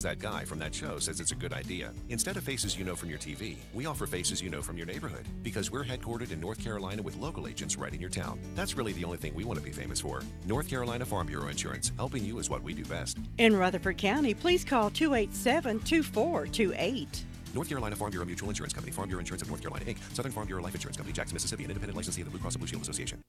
That guy from that show says it's a good idea. Instead of faces you know from your TV, we offer faces you know from your neighborhood because we're headquartered in North Carolina with local agents right in your town. That's really the only thing we want to be famous for. North Carolina Farm Bureau Insurance. Helping you is what we do best. In Rutherford County, please call 287-2428. North Carolina Farm Bureau Mutual Insurance Company, Farm Bureau Insurance of North Carolina, Inc., Southern Farm Bureau Life Insurance Company, Jackson, Mississippi, an independent licensee of the Blue Cross and Blue Shield Association.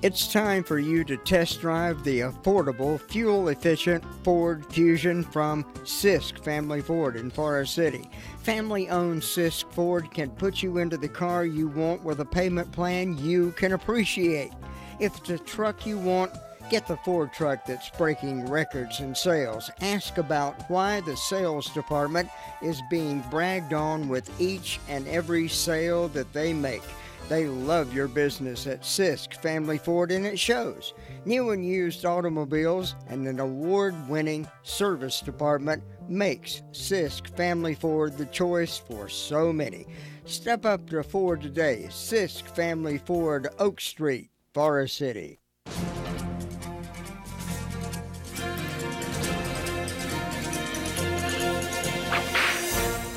It's time for you to test drive the affordable, fuel-efficient Ford Fusion from Sisk Family Ford in Forest City. Family-owned Sisk Ford can put you into the car you want with a payment plan you can appreciate. If it's a truck you want, get the Ford truck that's breaking records in sales. Ask about why the sales department is being bragged on with each and every sale that they make. They love your business at Sisk Family Ford, and it shows. New and used automobiles and an award-winning service department makes Sisk Family Ford the choice for so many. Step up to Ford today. Sisk Family Ford, Oak Street, Forest City.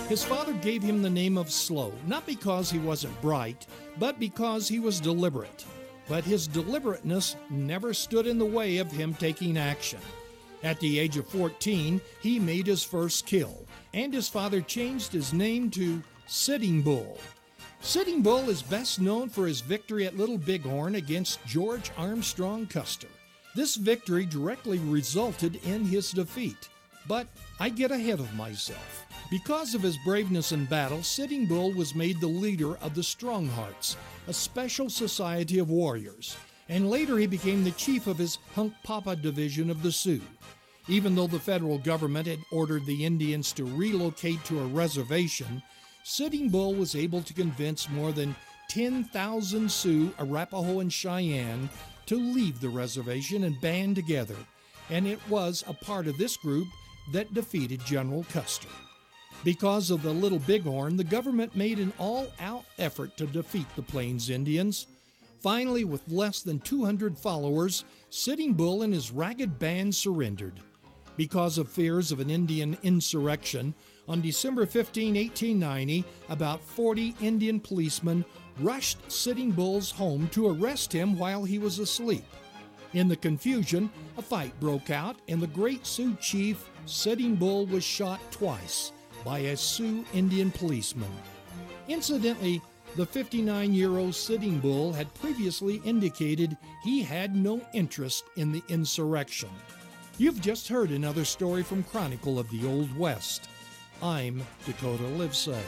His father gave him the name of Slow, not because he wasn't bright, but because he was deliberate. But his deliberateness never stood in the way of him taking action. At the age of 14, he made his first kill, and his father changed his name to Sitting Bull. Sitting Bull is best known for his victory at Little Bighorn against George Armstrong Custer. This victory directly resulted in his defeat. But I get ahead of myself. Because of his braveness in battle, Sitting Bull was made the leader of the Stronghearts, a special society of warriors, and later he became the chief of his Hunkpapa division of the Sioux. Even though the federal government had ordered the Indians to relocate to a reservation, Sitting Bull was able to convince more than 10,000 Sioux, Arapaho, and Cheyenne to leave the reservation and band together, and it was a part of this group that defeated General Custer. Because of the Little Bighorn, the government made an all-out effort to defeat the Plains Indians. Finally, with less than 200 followers, Sitting Bull and his ragged band surrendered. Because of fears of an Indian insurrection, on December 15, 1890, about 40 Indian policemen rushed Sitting Bull's home to arrest him while he was asleep. In the confusion, a fight broke out, and the great Sioux chief, Sitting Bull, was shot twice by a Sioux Indian policeman. Incidentally, the 59-year-old Sitting Bull had previously indicated he had no interest in the insurrection. You've just heard another story from Chronicle of the Old West. I'm Dakota Livesay.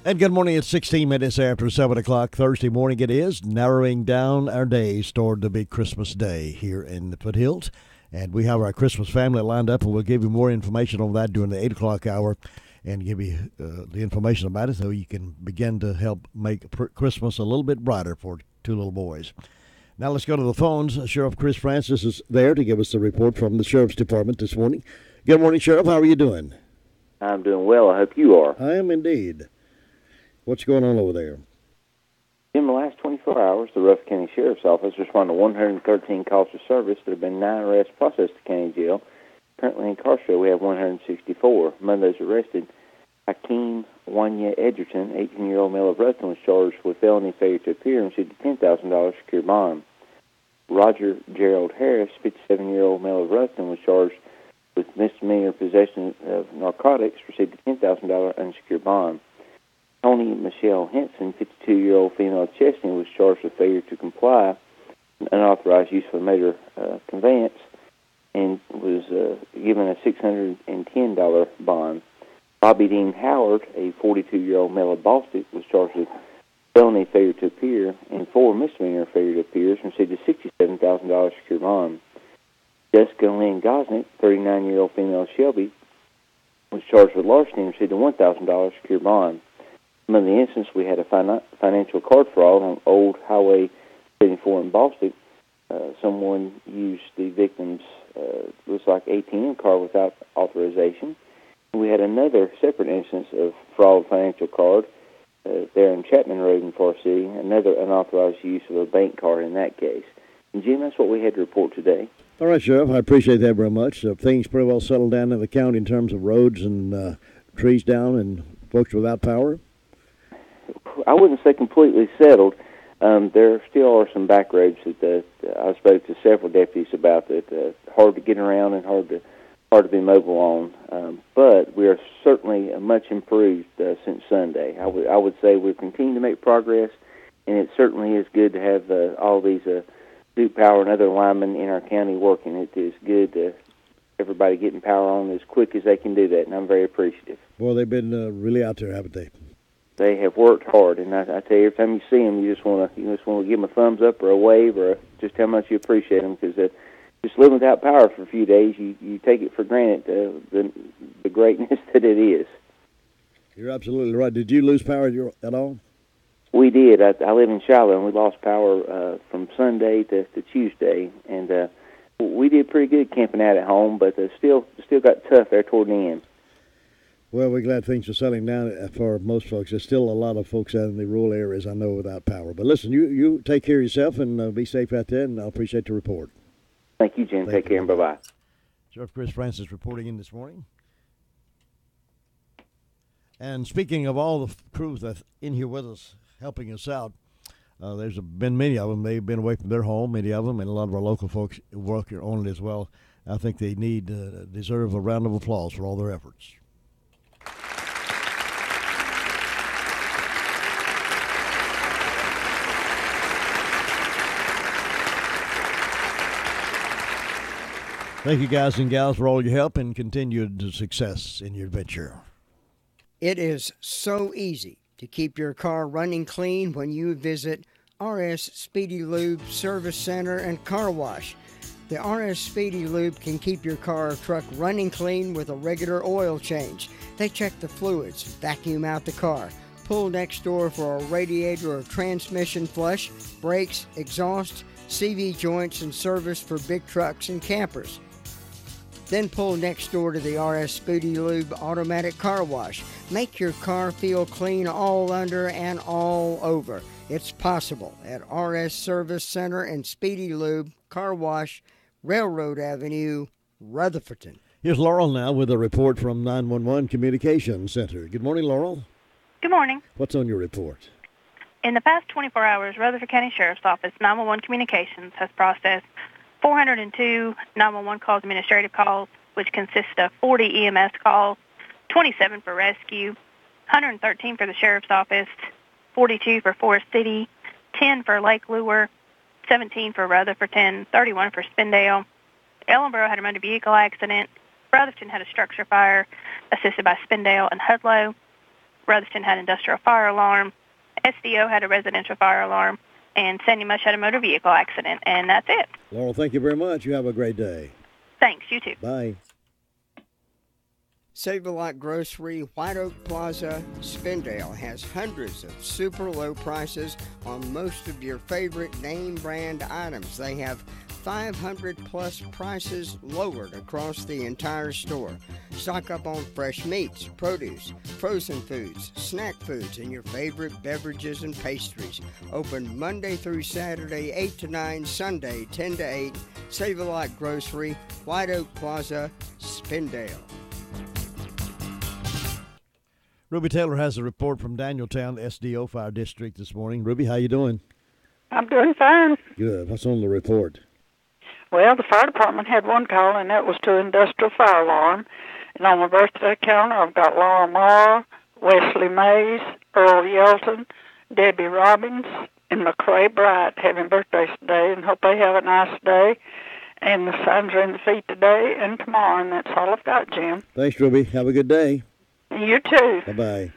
And good morning. It's 16 minutes after 7 o'clock Thursday morning. It is narrowing down our days toward the big Christmas day here in the Foothills. And we have our Christmas family lined up, and we'll give you more information on that during the 8 o'clock hour and give you the information about it so you can begin to help make Christmas a little bit brighter for two little boys. Now let's go to the phones. Sheriff Chris Francis is there to give us the report from the Sheriff's Department this morning. Good morning, Sheriff. How are you doing? I'm doing well. I hope you are. I am indeed. What's going on over there? In the last 24 hours, the Rutherford County Sheriff's Office responded to 113 calls for service. There have been 9 arrests processed at the county jail. Currently incarcerated, we have 164. Among those arrested, Hakeem Wanya Edgerton, 18-year-old male of Rutherford, was charged with felony failure to appear and received a $10,000 secure bond. Roger Gerald Harris, 57-year-old male of Rutherford, was charged with misdemeanor possession of narcotics, received a $10,000 unsecured bond. Tony Michelle Henson, 52-year-old female of Chesney, was charged with failure to comply, unauthorized use of a motor conveyance, and was given a $610 bond. Bobby Dean Howard, a 42-year-old male of Bostick, was charged with felony failure to appear and 4 misdemeanor failure to appears and received a $67,000 secure bond. Jessica Lynn Gosnick, 39-year-old female of Shelby, was charged with larceny and received a $1,000 secure bond. Among the instances, we had a financial card fraud on Old Highway 74 in Bostick. Someone used the victim's, looks like ATM card without authorization. We had another separate instance of fraud financial card there in Chapman Road in Forest City, another unauthorized use of a bank card in that case. And, Jim, that's what we had to report today. All right, Sheriff, I appreciate that very much. Things pretty well settled down in the county in terms of roads and trees down and folks without power? I wouldn't say completely settled. There still are some back roads that I spoke to several deputies about that hard to get around and hard to be mobile on. But we are certainly much improved since Sunday. I would say we're continuing to make progress, and it certainly is good to have all these Duke Power and other linemen in our county working. It is good to everybody getting power on as quick as they can do that, and I'm very appreciative. Well, they've been really out there, haven't they? They have worked hard, and I tell you, every time you see them, you just want to give them a thumbs up or a wave or just how much you appreciate them, because just living without power for a few days, you take it for granted the greatness that it is. You're absolutely right. Did you lose power at all? We did. I live in Shiloh, and we lost power from Sunday to Tuesday, and we did pretty good camping out at home, but still got tough there toward the end. Well, we're glad things are settling down for most folks. There's still a lot of folks out in the rural areas, I know, without power. But listen, you take care of yourself and be safe out there, and I appreciate the report. Thank you, Jim. Take care, and bye-bye. Sheriff Chris Francis reporting in this morning. And speaking of all the crews that's in here with us, helping us out, there's been many of them. They've been away from their home, many of them, and a lot of our local folks work on it as well. I think they deserve a round of applause for all their efforts. Thank you, guys and gals, for all your help and continued success in your venture. It is so easy to keep your car running clean when you visit RS Speedy Lube Service Center and Car Wash. The RS Speedy Lube can keep your car or truck running clean with a regular oil change. They check the fluids, vacuum out the car, pull next door for a radiator or transmission flush, brakes, exhaust, CV joints, and service for big trucks and campers. Then pull next door to the RS Speedy Lube Automatic Car Wash. Make your car feel clean all under and all over. It's possible at RS Service Center and Speedy Lube Car Wash, Railroad Avenue, Rutherford. Here's Laurel now with a report from 911 Communications Center. Good morning, Laurel. Good morning. What's on your report? In the past 24 hours, Rutherford County Sheriff's Office 911 Communications has processed 402 911 calls, administrative calls, which consist of 40 EMS calls, 27 for rescue, 113 for the Sheriff's Office, 42 for Forest City, 10 for Lake Lure, 17 for Rutherford, 31 for Spindale. Ellenboro had a motor vehicle accident. Rutherford had a structure fire assisted by Spindale and Hudlow. Rutherford had industrial fire alarm. SDO had a residential fire alarm. And Sandy Mush had a motor vehicle accident, and that's it. Laurel, thank you very much. You have a great day. Thanks, you too. Bye. Save-A-Lot Grocery, White Oak Plaza, Spindale has hundreds of super low prices on most of your favorite name brand items. They have 500 plus prices lowered across the entire store. Stock up on fresh meats, produce, frozen foods, snack foods, and your favorite beverages and pastries. Open Monday through Saturday, 8 to 9, Sunday, 10 to 8. Save-A-Lot Grocery, White Oak Plaza, Spindale. Ruby Taylor has a report from Danieltown SDO Fire District this morning. Ruby, how you doing? I'm doing fine. Good. What's on the report? Well, the fire department had one call, and that was to industrial fire alarm. And on the birthday counter, I've got Laura Marr, Wesley Mays, Earl Yelton, Debbie Robbins, and McCurry Bright having birthdays today, and hope they have a nice day. And the signs are in the feet today and tomorrow, and that's all I've got, Jim. Thanks, Ruby. Have a good day. You too. Bye-bye.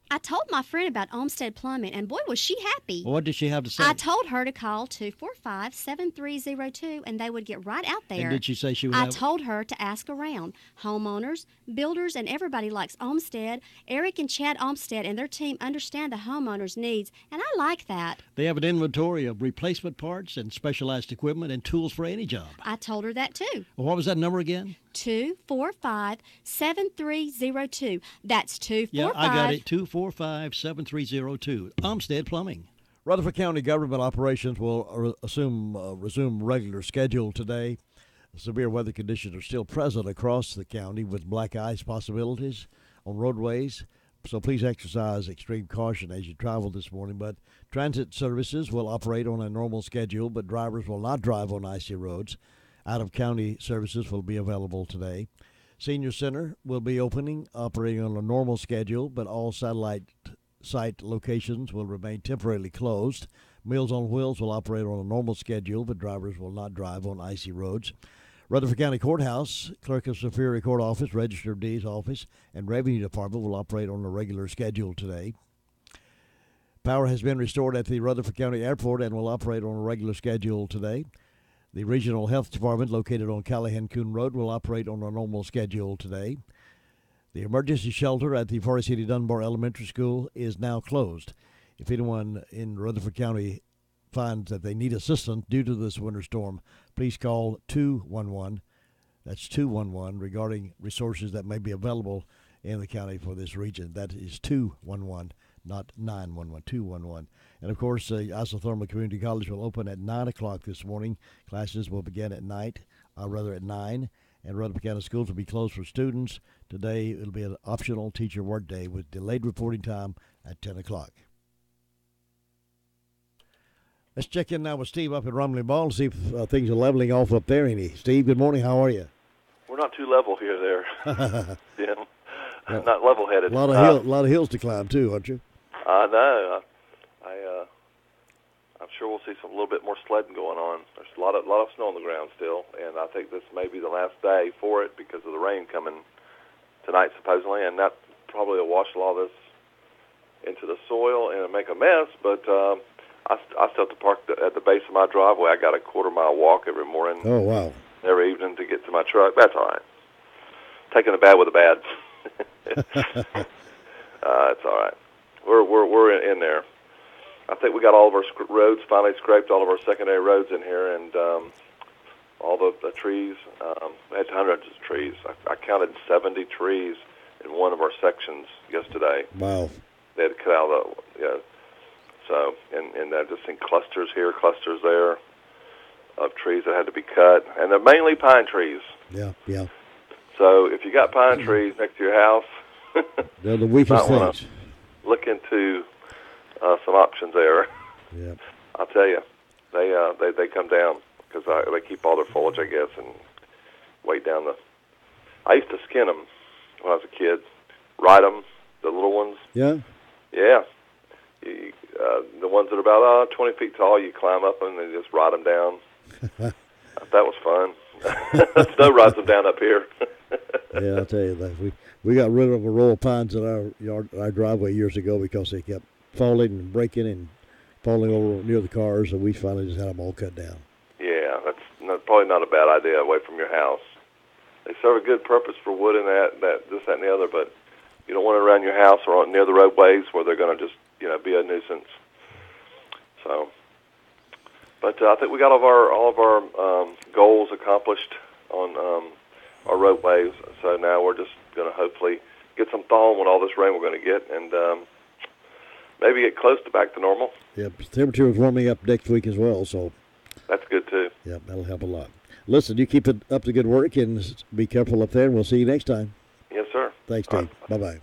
I told my friend about Olmstead Plumbing, and boy, was she happy. Well, what did she have to say? I told her to call 245-7302, and they would get right out there. And did she say she would I told her to ask around. Homeowners, builders, and everybody likes Olmstead. Eric and Chad Olmstead and their team understand the homeowners' needs, and I like that. They have an inventory of replacement parts and specialized equipment and tools for any job. I told her that, too. Well, what was that number again? 245-7302. That's 245. Yeah, I got it. 245-7302. Olmstead Plumbing. Rutherford County government operations will resume regular schedule today. Severe weather conditions are still present across the county with black ice possibilities on roadways. So please exercise extreme caution as you travel this morning. But transit services will operate on a normal schedule, but drivers will not drive on icy roads. Out-of-county services will be available today. Senior Center will be operating on a normal schedule, but all satellite site locations will remain temporarily closed. Meals on Wheels will operate on a normal schedule, but drivers will not drive on icy roads. Rutherford County Courthouse, Clerk of Superior Court Office, Register of Deeds Office, and Revenue Department will operate on a regular schedule today. Power has been restored at the Rutherford County Airport and will operate on a regular schedule today. The Regional Health Department, located on Callahan-Coon Road, will operate on a normal schedule today. The emergency shelter at the Forest City Dunbar Elementary School is now closed. If anyone in Rutherford County finds that they need assistance due to this winter storm, please call 211. That's 211 regarding resources that may be available in the county for this region. That is 211, not 911, 211. And, of course, Isothermal Community College will open at 9 o'clock this morning. Classes will begin at 9. And Rutherford County Schools will be closed for students. Today it will be an optional teacher work day with delayed reporting time at 10 o'clock. Let's check in now with Steve up at Rumley Ball and see if things are leveling off up there. Steve, good morning. How are you? We're not too level here there. Yeah, not level-headed. A lot of hills to climb, too, aren't you? I know. I'm sure we'll see a little bit more sledding going on. There's a lot of snow on the ground still, and I think this may be the last day for it because of the rain coming tonight, supposedly, and that probably will wash a lot of this into the soil and make a mess, but I still have to park at the base of my driveway. I got a quarter-mile walk every morning. Oh, wow. Every evening to get to my truck. That's all right. Taking a bad with a bad. It's all right. We're in there. I think we got all of our roads finally scraped, all of our secondary roads in here, and all the trees. We had hundreds of trees. I counted 70 trees in one of our sections yesterday. Wow. They had to cut out so, and they're just in clusters here, clusters there of trees that had to be cut. And they're mainly pine trees. Yeah. So if you got pine trees next to your house, they're the weakest things. Look into some options there. Yeah. I'll tell you, they come down because they keep all their foliage, I guess, and weigh down I used to skin them when I was a kid, ride them, the little ones. Yeah. Yeah. The ones that are about 20 feet tall, you climb up them and just ride them down. That was fun. Snow rides them down up here. Yeah, I'll tell you that. We got rid of a row of pines in our driveway years ago because they kept falling and breaking and falling over near the cars, and we finally just had them all cut down. Yeah, that's probably not a bad idea away from your house. They serve a good purpose for wood and that, and the other, but you don't want it around your house or near the roadways where they're going to just, be a nuisance. So, but I think we got all of our goals accomplished on our roadways. So now we're just going to hopefully get some thaw with all this rain we're going to get, and maybe get close to back to normal. Yep, temperature is warming up next week as well, so that's good too. Yep, that'll help a lot. Listen, you keep it up the good work and be careful up there, and we'll see you next time. Yes, sir. Thanks, Dave. Bye-bye.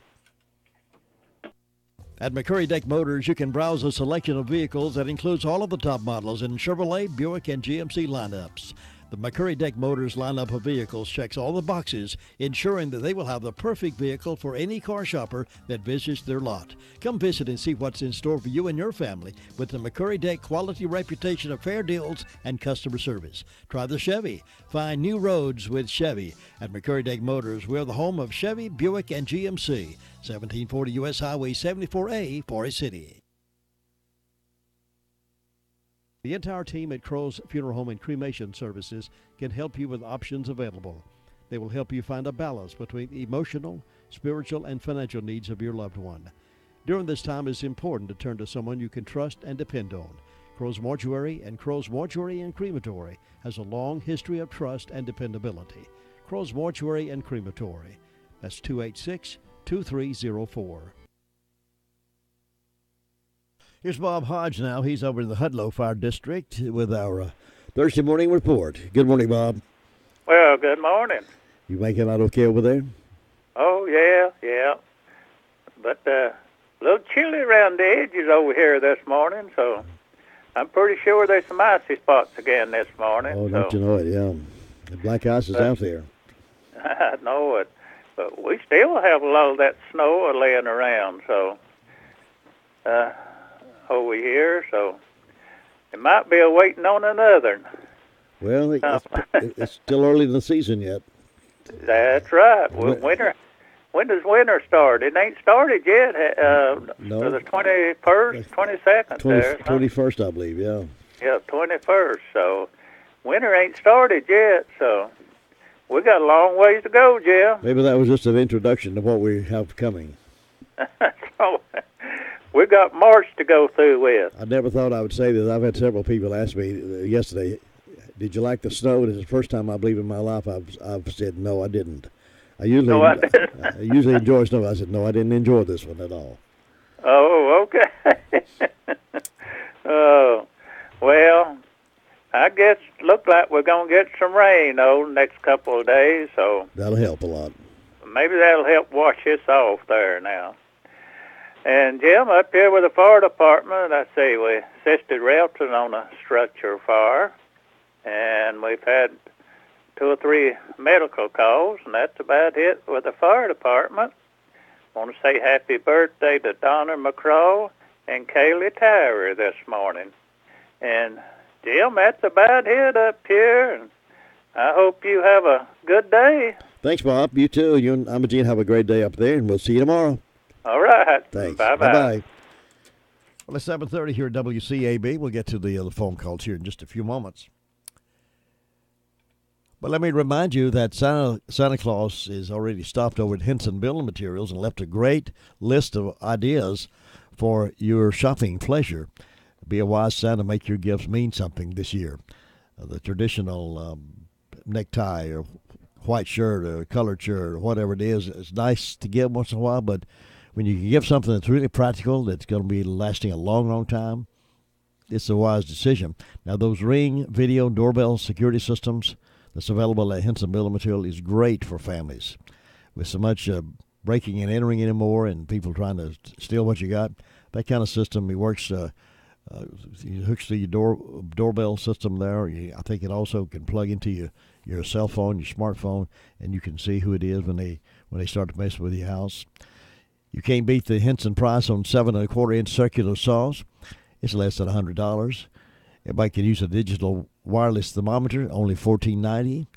At McCurry Deck Motors, you can browse a selection of vehicles that includes all of the top models in Chevrolet, Buick, and GMC lineups. The McCurry Deck Motors lineup of vehicles checks all the boxes, ensuring that they will have the perfect vehicle for any car shopper that visits their lot. Come visit and see what's in store for you and your family with the McCurry Deck quality reputation of fair deals and customer service. Try the Chevy. Find new roads with Chevy. At McCurry Deck Motors, we're the home of Chevy, Buick, and GMC. 1740 U.S. Highway 74A, Forest City. The entire team at Crow's Funeral Home and Cremation Services can help you with options available. They will help you find a balance between the emotional, spiritual, and financial needs of your loved one. During this time, it's important to turn to someone you can trust and depend on. Crow's Mortuary and Crow's Mortuary and Crematory has a long history of trust and dependability. Crow's Mortuary and Crematory. That's 286-2304. Here's Bob Hodge now. He's over in the Hudlow Fire District with our Thursday morning report. Good morning, Bob. Well, good morning. You making out okay over there? Oh, yeah. But a little chilly around the edges over here this morning, so I'm pretty sure there's some icy spots again this morning. Oh, don't you know it, yeah. The black ice is out there. I know it. But we still have a lot of that snow laying around, so over here, so it might be waiting on another. Well, it's still early in the season yet. That's right. Well, when does winter start? It ain't started yet. No. The 21st, 22nd. 21st, I believe, yeah. Yeah, 21st. So winter ain't started yet, so we got a long ways to go, Jim. Maybe that was just an introduction to what we have coming. So we got March to go through with. I never thought I would say this. I've had several people ask me yesterday, did you like the snow? This is the first time I believe in my life I've said no, I didn't. I usually enjoy snow. I said no, I didn't enjoy this one at all. Oh, okay. Oh, well, I guess it looked like we're going to get some rain, the next couple of days. So that'll help a lot. Maybe that'll help wash this off there now. And, Jim, up here with the fire department, I see we assisted Relton on a structure fire, and we've had 2 or 3 medical calls, and that's about it with the fire department. I want to say happy birthday to Donna McCraw and Kaylee Tyrer this morning. And, Jim, that's about it up here, and I hope you have a good day. Thanks, Bob. You too. You and Imogene have a great day up there, and we'll see you tomorrow. All right. Thanks. Bye-bye. Bye-bye. Well, it's 7:30 here at WCAB. We'll get to the phone calls here in just a few moments. But let me remind you that Santa Claus is already stopped over at Henson Building Materials and left a great list of ideas for your shopping pleasure. Be a wise Santa, make your gifts mean something this year. The traditional necktie or white shirt or colored shirt or whatever it is, it's nice to give once in a while, but when you can give something that's really practical, that's going to be lasting a long, long time, it's a wise decision. Now, those Ring video doorbell security systems that's available at Henson Building Material is great for families. With so much breaking and entering anymore and people trying to steal what you got, that kind of system, it works, it hooks to your doorbell system there. I think it also can plug into your cell phone, your smartphone, and you can see who it is when they start to mess with your house. You can't beat the Henson price on 7 1/4-inch circular saws. It's less than $100. Everybody can use a digital wireless thermometer, only $14.90.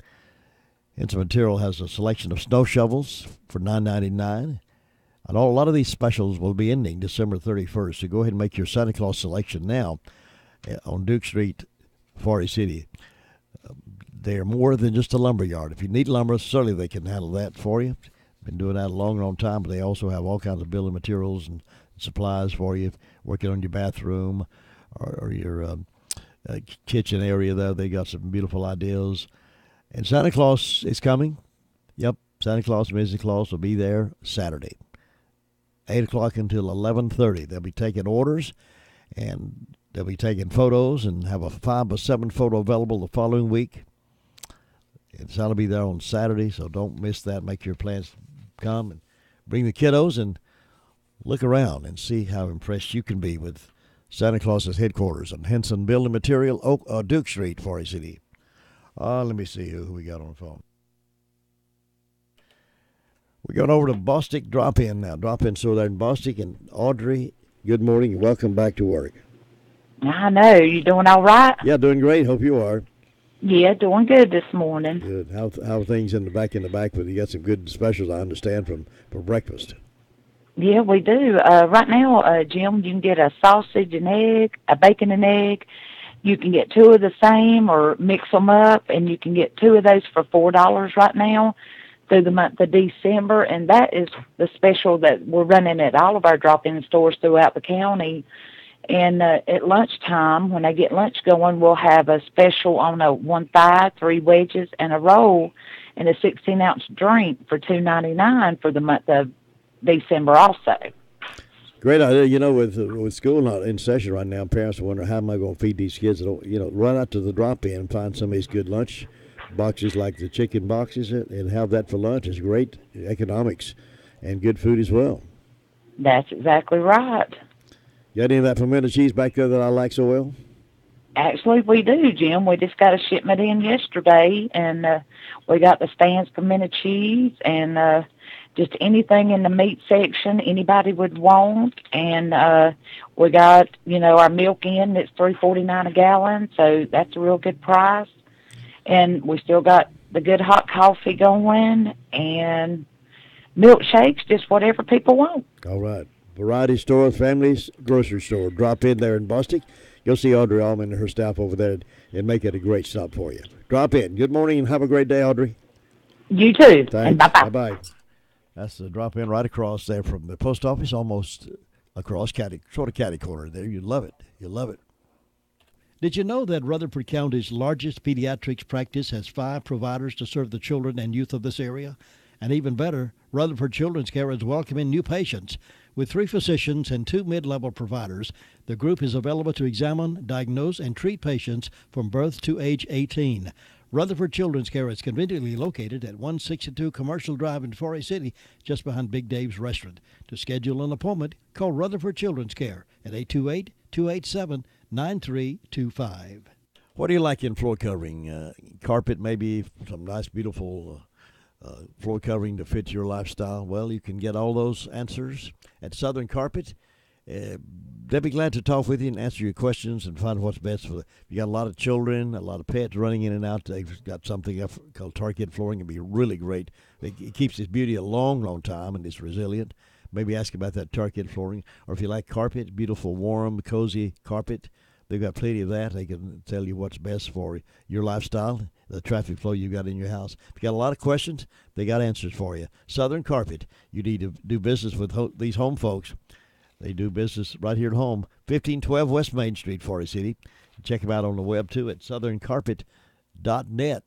Henson Material has a selection of snow shovels for $9.99. And a lot of these specials will be ending December 31st, so go ahead and make your Santa Claus selection now on Duke Street, Forest City. They are more than just a lumber yard. If you need lumber, certainly they can handle that for you. Been doing that a long, long time, but they also have all kinds of building materials and supplies for you. Working on your bathroom or your kitchen area there, they got some beautiful ideas. And Santa Claus is coming. Yep, Santa Claus and Mrs. Claus will be there Saturday, 8 o'clock until 11:30. They'll be taking orders, and they'll be taking photos and have a 5x7 photo available the following week. And Santa will be there on Saturday, so don't miss that. Make your plans. Come and bring the kiddos and look around and see how impressed you can be with Santa Claus's headquarters on Henson Building Material, Duke Street, Forest City. Let me see who we got on the phone. We're going over to Bostick Drop In now. Drop In store there in Bostick. And Audrey, good morning and welcome back to work. I know. You doing all right? Yeah, doing great. Hope you are. Yeah, doing good this morning. Good. How are things in the back with you? Got some good specials, I understand, for breakfast. Yeah, we do. Right now, Jim, you can get a sausage and egg, a bacon and egg. You can get 2 of the same or mix them up, and you can get 2 of those for $4 right now through the month of December. And that is the special that we're running at all of our drop-in stores throughout the county. And at lunchtime, when I get lunch going, we'll have a special on a 1 thigh, 3 wedges, and a roll, and a 16-ounce drink for $2.99 for the month of December also. Great idea. You know, with school not in session right now, parents wonder how am I going to feed these kids. Run out to the drop-in and find some of these good lunch boxes like the chicken boxes and have that for lunch. It's great economics and good food as well. That's exactly right. You got any of that pimento cheese back there that I like so well? Actually, we do, Jim. We just got a shipment in yesterday, and we got the Stan's pimento cheese and just anything in the meat section anybody would want. And we got, our milk in. It's $3.49 a gallon, so that's a real good price. And we still got the good hot coffee going and milkshakes, just whatever people want. All right. Variety store, family's grocery store. Drop in there in Bostick. You'll see Audrey Allman and her staff over there and make it a great stop for you. Drop in. Good morning and have a great day, Audrey. You too. Thanks. And bye-bye. Bye-bye. That's the drop in right across there from the post office, almost across sort of catty corner there. You love it. You love it. Did you know that Rutherford County's largest pediatrics practice has 5 providers to serve the children and youth of this area? And even better, Rutherford Children's Care is welcoming new patients. With 3 physicians and 2 mid-level providers, the group is available to examine, diagnose, and treat patients from birth to age 18. Rutherford Children's Care is conveniently located at 162 Commercial Drive in Forest City, just behind Big Dave's Restaurant. To schedule an appointment, call Rutherford Children's Care at 828-287-9325. What do you like in floor covering? Carpet, maybe some nice, beautiful floor covering to fit your lifestyle? Well, you can get all those answers at Southern Carpet. They'll be glad to talk with you and answer your questions and find what's best for you. You got a lot of children, a lot of pets running in and out. They've got something called Target flooring. It'll be really great. It keeps its beauty a long, long time, and it's resilient. Maybe ask about that Target flooring. Or if you like carpet, beautiful, warm, cozy carpet, they've got plenty of that. They can tell you what's best for your lifestyle, the traffic flow you've got in your house. If you got a lot of questions, they got answers for you. Southern Carpet. You need to do business with these home folks. They do business right here at home, 1512 West Main Street, Forest City. Check them out on the web, too, at southerncarpet.net.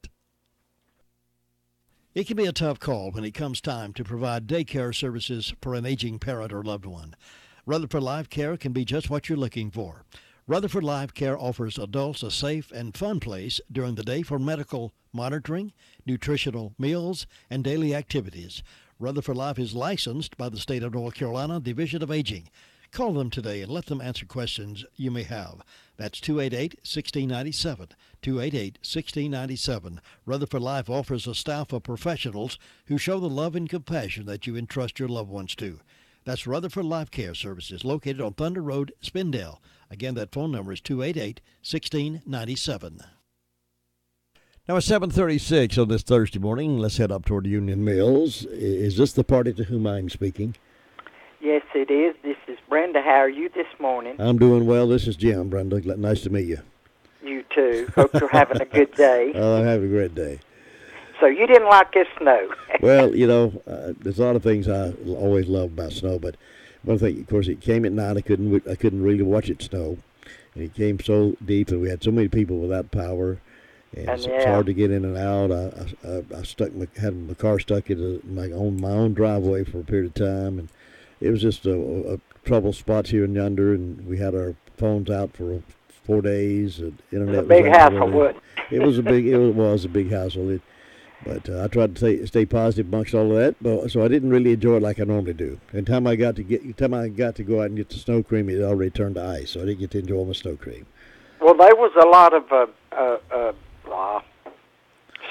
It can be a tough call when it comes time to provide daycare services for an aging parent or loved one. Rutherford Life Care can be just what you're looking for. Rutherford Life Care offers adults a safe and fun place during the day for medical monitoring, nutritional meals, and daily activities. Rutherford Life is licensed by the State of North Carolina Division of Aging. Call them today and let them answer questions you may have. That's 288-1697, 288-1697. Rutherford Life offers a staff of professionals who show the love and compassion that you entrust your loved ones to. That's Rutherford Life Care Services, located on Thunder Road, Spindale. Again, that phone number is 288-1697. Now it's 7:36 on this Thursday morning. Let's head up toward Union Mills. Is this the party to whom I'm speaking? Yes, it is. This is Brenda. How are you this morning? I'm doing well. This is Jim, Brenda. Nice to meet you. You too. Hope you're having a good day. I'm having a great day. So you didn't like this snow? Well, there's a lot of things I always love about snow, but one thing, of course, it came at night. I couldn't really watch it snow, and it came so deep, and we had so many people without power. And it's hard to get in and out. I had my car stuck in my own driveway for a period of time, and it was just a trouble spots here and yonder. And we had our phones out for 4 days. And internet was a big hassle. It was a big hassle. But I tried to stay positive amongst all of that. But so I didn't really enjoy it like I normally do. And time I got to go out and get the snow cream, it already turned to ice. So I didn't get to enjoy my snow cream. Well, there was a lot of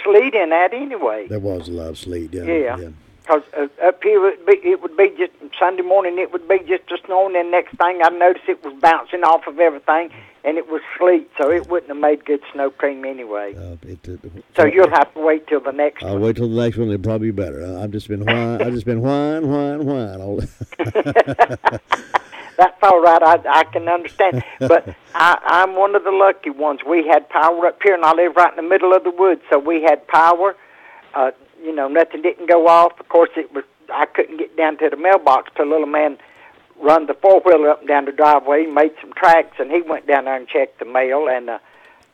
sleet in that anyway. There was a lot of sleet, yeah. Because up here it would be just Sunday morning. It would be just a snow, and then next thing I noticed it was bouncing off of everything, and it was sleet, so it wouldn't have made good snow cream anyway. So you'll have to wait till the next one. I'll wait till the next one. It'll probably be better. I've just been whine all. That's all right. I can understand. But I'm one of the lucky ones. We had power up here, and I live right in the middle of the woods, so we had power. Nothing didn't go off. Of course, I couldn't get down to the mailbox till a little man run the four-wheeler up and down the driveway, made some tracks, and he went down there and checked the mail, and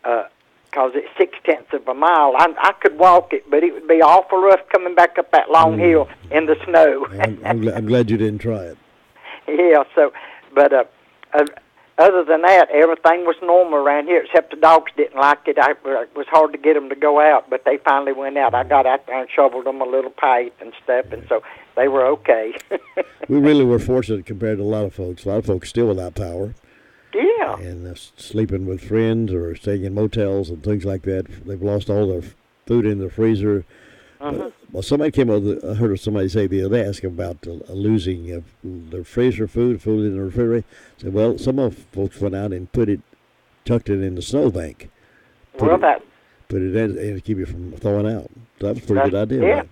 because it's 0.6 of a mile. I could walk it, but it would be awful rough coming back up that long hill in the snow. I'm glad you didn't try it. Yeah, so, but other than that, everything was normal around here, except the dogs didn't like it. It was hard to get them to go out, but they finally went out. I got out there and shoveled them a little pipe and stuff, and so they were okay. We really were fortunate compared to a lot of folks. A lot of folks still without power. Yeah. And sleeping with friends or staying in motels and things like that. They've lost all their food in their freezer. Well, somebody came over. I heard somebody say the other day, ask about losing their freezer food in the refrigerator. Said, well, some of folks went out and tucked it in the snowbank. Put it in and keep it from thawing out. So that was a pretty good idea. Yeah, right?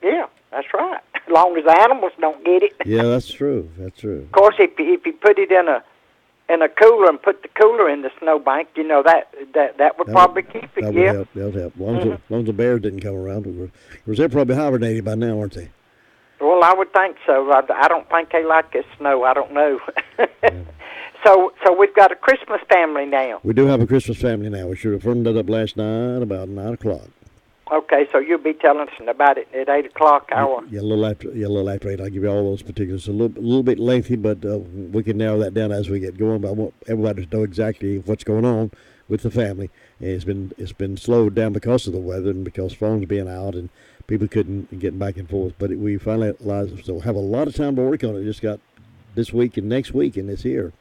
Yeah, that's right. As long as the animals don't get it. Yeah, that's true. That's true. Of course, if you put it in a cooler and put the cooler in the snowbank, you know that would probably keep it. That would help. That would help. As long as the bears didn't come around, because they're probably hibernating by now, aren't they? Well, I would think so. I don't think they like this snow. I don't know. So we've got a Christmas family now. We do have a Christmas family now. We should have firmed that up last night about 9 o'clock. Okay, so you'll be telling us about it at 8 o'clock hour. Yeah, a little after 8. I'll give you all those particulars. It's a little bit lengthy, but we can narrow that down as we get going. But I want everybody to know exactly what's going on with the family. And it's been slowed down because of the weather and because phones being out and people couldn't get back and forth. But we finally so we'll have a lot of time to work on it. Just got this week and next week, and it's here.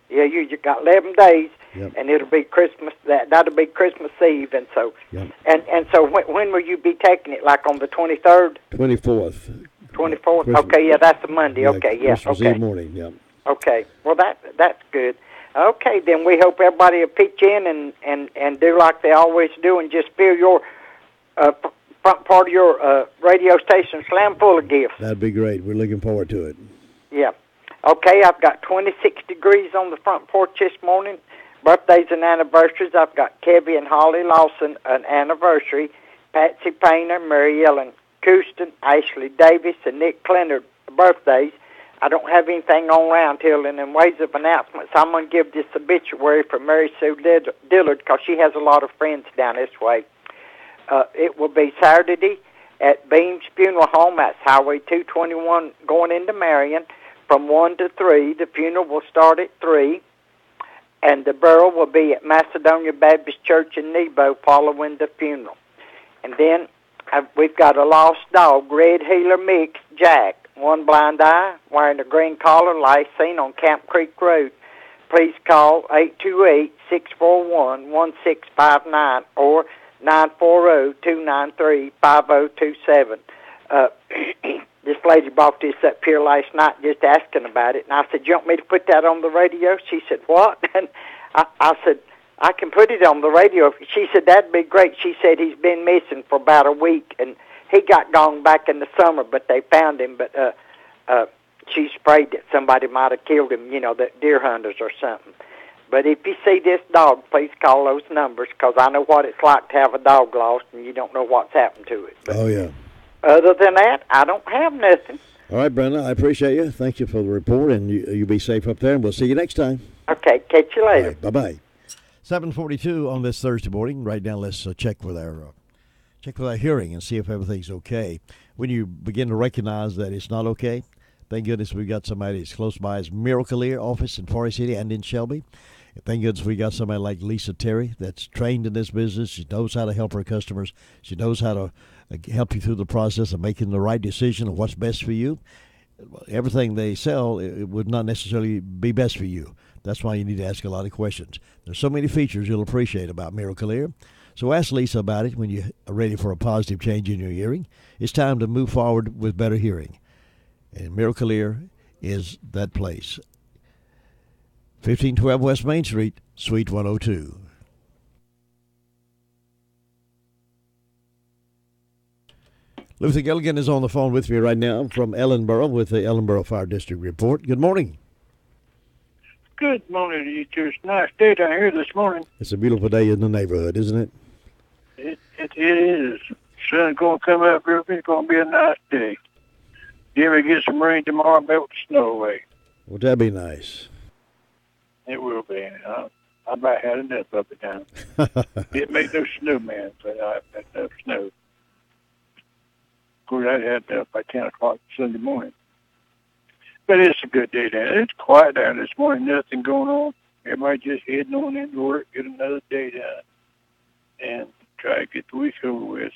Yeah, you got 11 days, yep. And it'll be Christmas. That'll be Christmas Eve, and so yep. and so when will you be taking it? Like on the 23rd? 24th. 24th. Okay, yeah, that's a Monday. Okay, yeah, Christmas okay. Eve morning. Yeah. Okay, well that's good. Okay, then we hope everybody will pitch in and do like they always do, and just fill your front part of your radio station slam full of gifts. That'd be great. We're looking forward to it. Yeah. Okay, I've got 26 degrees on the front porch this morning. Birthdays and anniversaries. I've got Kevy and Holly Lawson, an anniversary. Patsy Painter, Mary Ellen Couston, Ashley Davis, and Nick Clinard birthdays. I don't have anything on round till, and in ways of announcements, I'm going to give this obituary for Mary Sue Dillard because she has a lot of friends down this way. It will be Saturday at Beams Funeral Home. That's Highway 221 going into Marion. From 1 to 3, the funeral will start at 3, and the burial will be at Macedonia Baptist Church in Nebo following the funeral. And then we've got a lost dog, Red Heeler Mix, Jack, one blind eye, wearing a green collar, last seen on Camp Creek Road. Please call 828-641-1659 or 940-293-5027. This lady brought this up here last night just asking about it, and I said, you want me to put that on the radio? She said, what? And I said, I can put it on the radio. She said, that'd be great. She said he's been missing for about a week, and he got gone back in the summer, but they found him, but she's afraid that somebody might have killed him, the deer hunters or something. But if you see this dog, please call those numbers, because I know what it's like to have a dog lost, and you don't know what's happened to it. But, yeah. Other than that, I don't have nothing. All right, Brenda, I appreciate you. Thank you for the report, and you be safe up there, and we'll see you next time. Okay, catch you later. Right, bye-bye. 7:42 on this Thursday morning. Right now, let's check with our hearing and see if everything's okay. When you begin to recognize that it's not okay, thank goodness we got somebody as close by as Miracle Ear office in Forest City and in Shelby. Thank goodness we got somebody like Lisa Terry that's trained in this business. She knows how to help her customers. She knows how to help you through the process of making the right decision of what's best for you. Everything they sell, it would not necessarily be best for you. That's why you need to ask a lot of questions. There's so many features you'll appreciate about Miracle Ear. So ask Lisa about it when you are ready for a positive change in your hearing. It's time to move forward with better hearing. And Miracle Ear is that place. 1512 West Main Street, Suite 102. Luther Gilligan is on the phone with me right now from Ellenboro with the Ellenboro Fire District Report. Good morning. Good morning to you two. It's a nice day down here this morning. It's a beautiful day in the neighborhood, isn't it? It is. Sun's going to come up here. It's going to be a nice day. If we get some rain tomorrow, melt the snow away. Would that be nice? It will be. I about had enough of it now. It made no snowman, but I had enough snow. Of course, I had enough by 10 o'clock Sunday morning. But it's a good day down. It's quiet down this morning. Nothing going on. Everybody just heading on into work, get another day done, and try to get the week over with.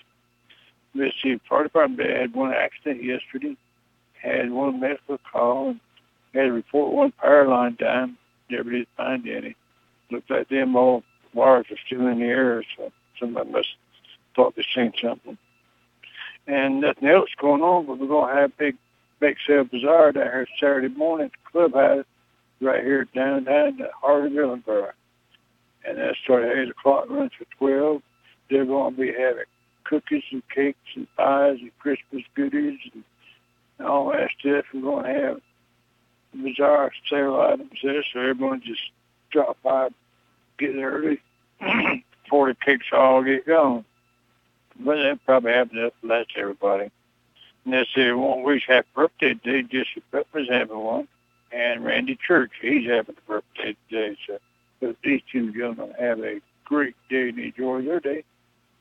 Let's see, fire department had one accident yesterday, had one medical call, had to report one power line down. Never did find any. Looks like them all wires are still in the air, so somebody must thought they seen something. And nothing else going on, but we're going to have a big sale bazaar down here Saturday morning at the clubhouse right here down in the heart of Ellensboro. And that started at 8 o'clock, runs for 12. They're going to be having cookies and cakes and pies and Christmas goodies and all that stuff. We're going to have bazaar sale items there, so everyone just drop by, get there early before the cakes all get gone. But that probably happened enough to last everybody. And they say, won't wish happy birthday today. Jesse Pepper's having one. And Randy Church, he's having a birthday today. So these two gentlemen have a great day and enjoy their day.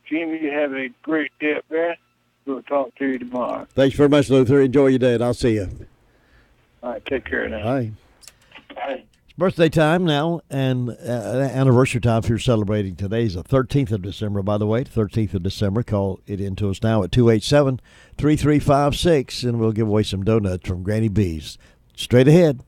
Jimmy, you have a great day up there. We'll talk to you tomorrow. Thanks very much, Luther. Enjoy your day, and I'll see you. All right, take care now. Bye. Bye. It's birthday time now, and anniversary time if you're celebrating. Today's the 13th of December, by the way, 13th of December. Call it into us now at 287-3356, and we'll give away some donuts from Granny B's. Straight ahead.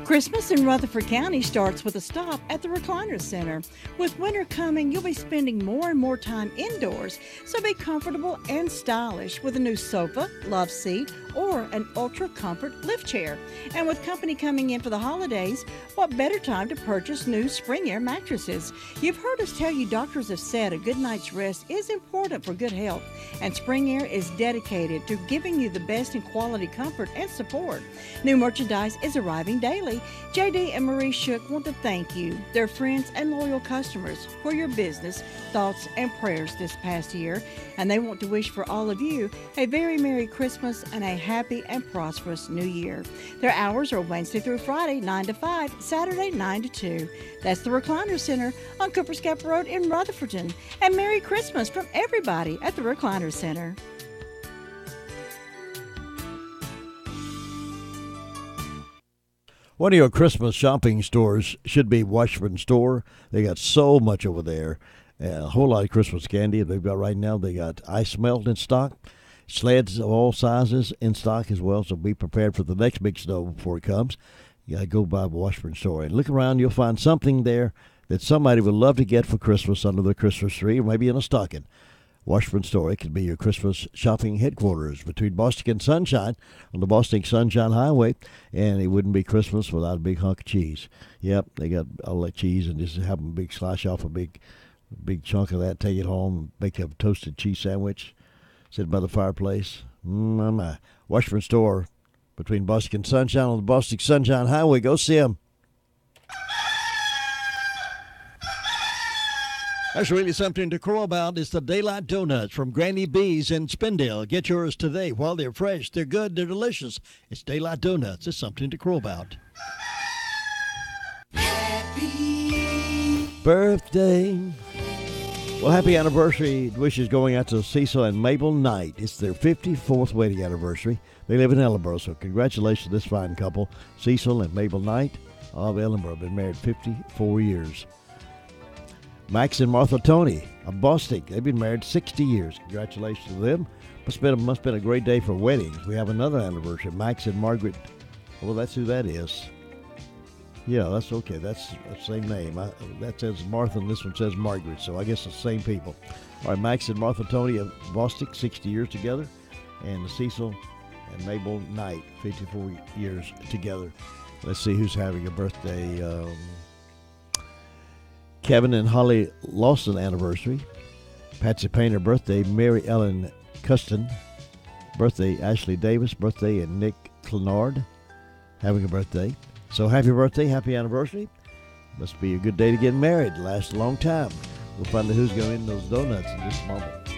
Christmas in Rutherford County starts with a stop at the Recliner Center. With winter coming, you'll be spending more and more time indoors, so be comfortable and stylish with a new sofa, love seat, or an ultra comfort lift chair. And with company coming in for the holidays, what better time to purchase new Spring Air mattresses? You've heard us tell you doctors have said a good night's rest is important for good health, and Spring Air is dedicated to giving you the best in quality comfort and support. New merchandise is arriving daily. JD and Marie Shook want to thank you, their friends and loyal customers, for your business, thoughts, and prayers this past year. And they want to wish for all of you a very Merry Christmas and a happy and prosperous New Year. Their hours are Wednesday through Friday, 9 to 5, Saturday, 9 to 2. That's the Recliner Center on Cooper's Gap Road in Rutherford. And Merry Christmas from everybody at the Recliner Center. One of your Christmas shopping stores should be Washburn Store. They got so much over there. A whole lot of Christmas candy they've got right now. They got ice melt in stock, sleds of all sizes in stock as well. So be prepared for the next big snow before it comes. You got to go by Washburn Store and look around. You'll find something there that somebody would love to get for Christmas under the Christmas tree or maybe in a stocking. Washburn Store, it can be your Christmas shopping headquarters between Bostick and Sunshine on the Bostick Sunshine Highway, and it wouldn't be Christmas without a big hunk of cheese. Yep, they got all that cheese, and just have a big slice off a big chunk of that, take it home, make a toasted cheese sandwich, sit by the fireplace. My. Washburn Store between Bostick and Sunshine on the Bostick Sunshine Highway. Go see them. That's really something to crow about. It's the Daylight Donuts from Granny B's in Spindale. Get yours today while they're fresh. They're good. They're delicious. It's Daylight Donuts. It's something to crow about. Happy birthday. Well, happy anniversary wishes going out to Cecil and Mabel Knight. It's their 54th wedding anniversary. They live in Ellenboro, so congratulations to this fine couple, Cecil and Mabel Knight of Ellenboro. Been married 54 years. Max and Martha Tony of Bostick. They've been married 60 years. Congratulations to them. Must have been a great day for weddings. We have another anniversary. Max and Margaret. Well, that's who that is. Yeah, that's okay. That's the same name. That says Martha and this one says Margaret, so I guess it's the same people. All right, Max and Martha Tony of Bostick, 60 years together. And Cecil and Mabel Knight, 54 years together. Let's see who's having a birthday. Kevin and Holly Lawson anniversary. Patsy Painter birthday. Mary Ellen Custon birthday. Ashley Davis birthday. And Nick Clenard having a birthday. So happy birthday, happy anniversary. Must be a good day to get married. Lasts a long time. We'll find out who's going to eat those donuts in just a moment.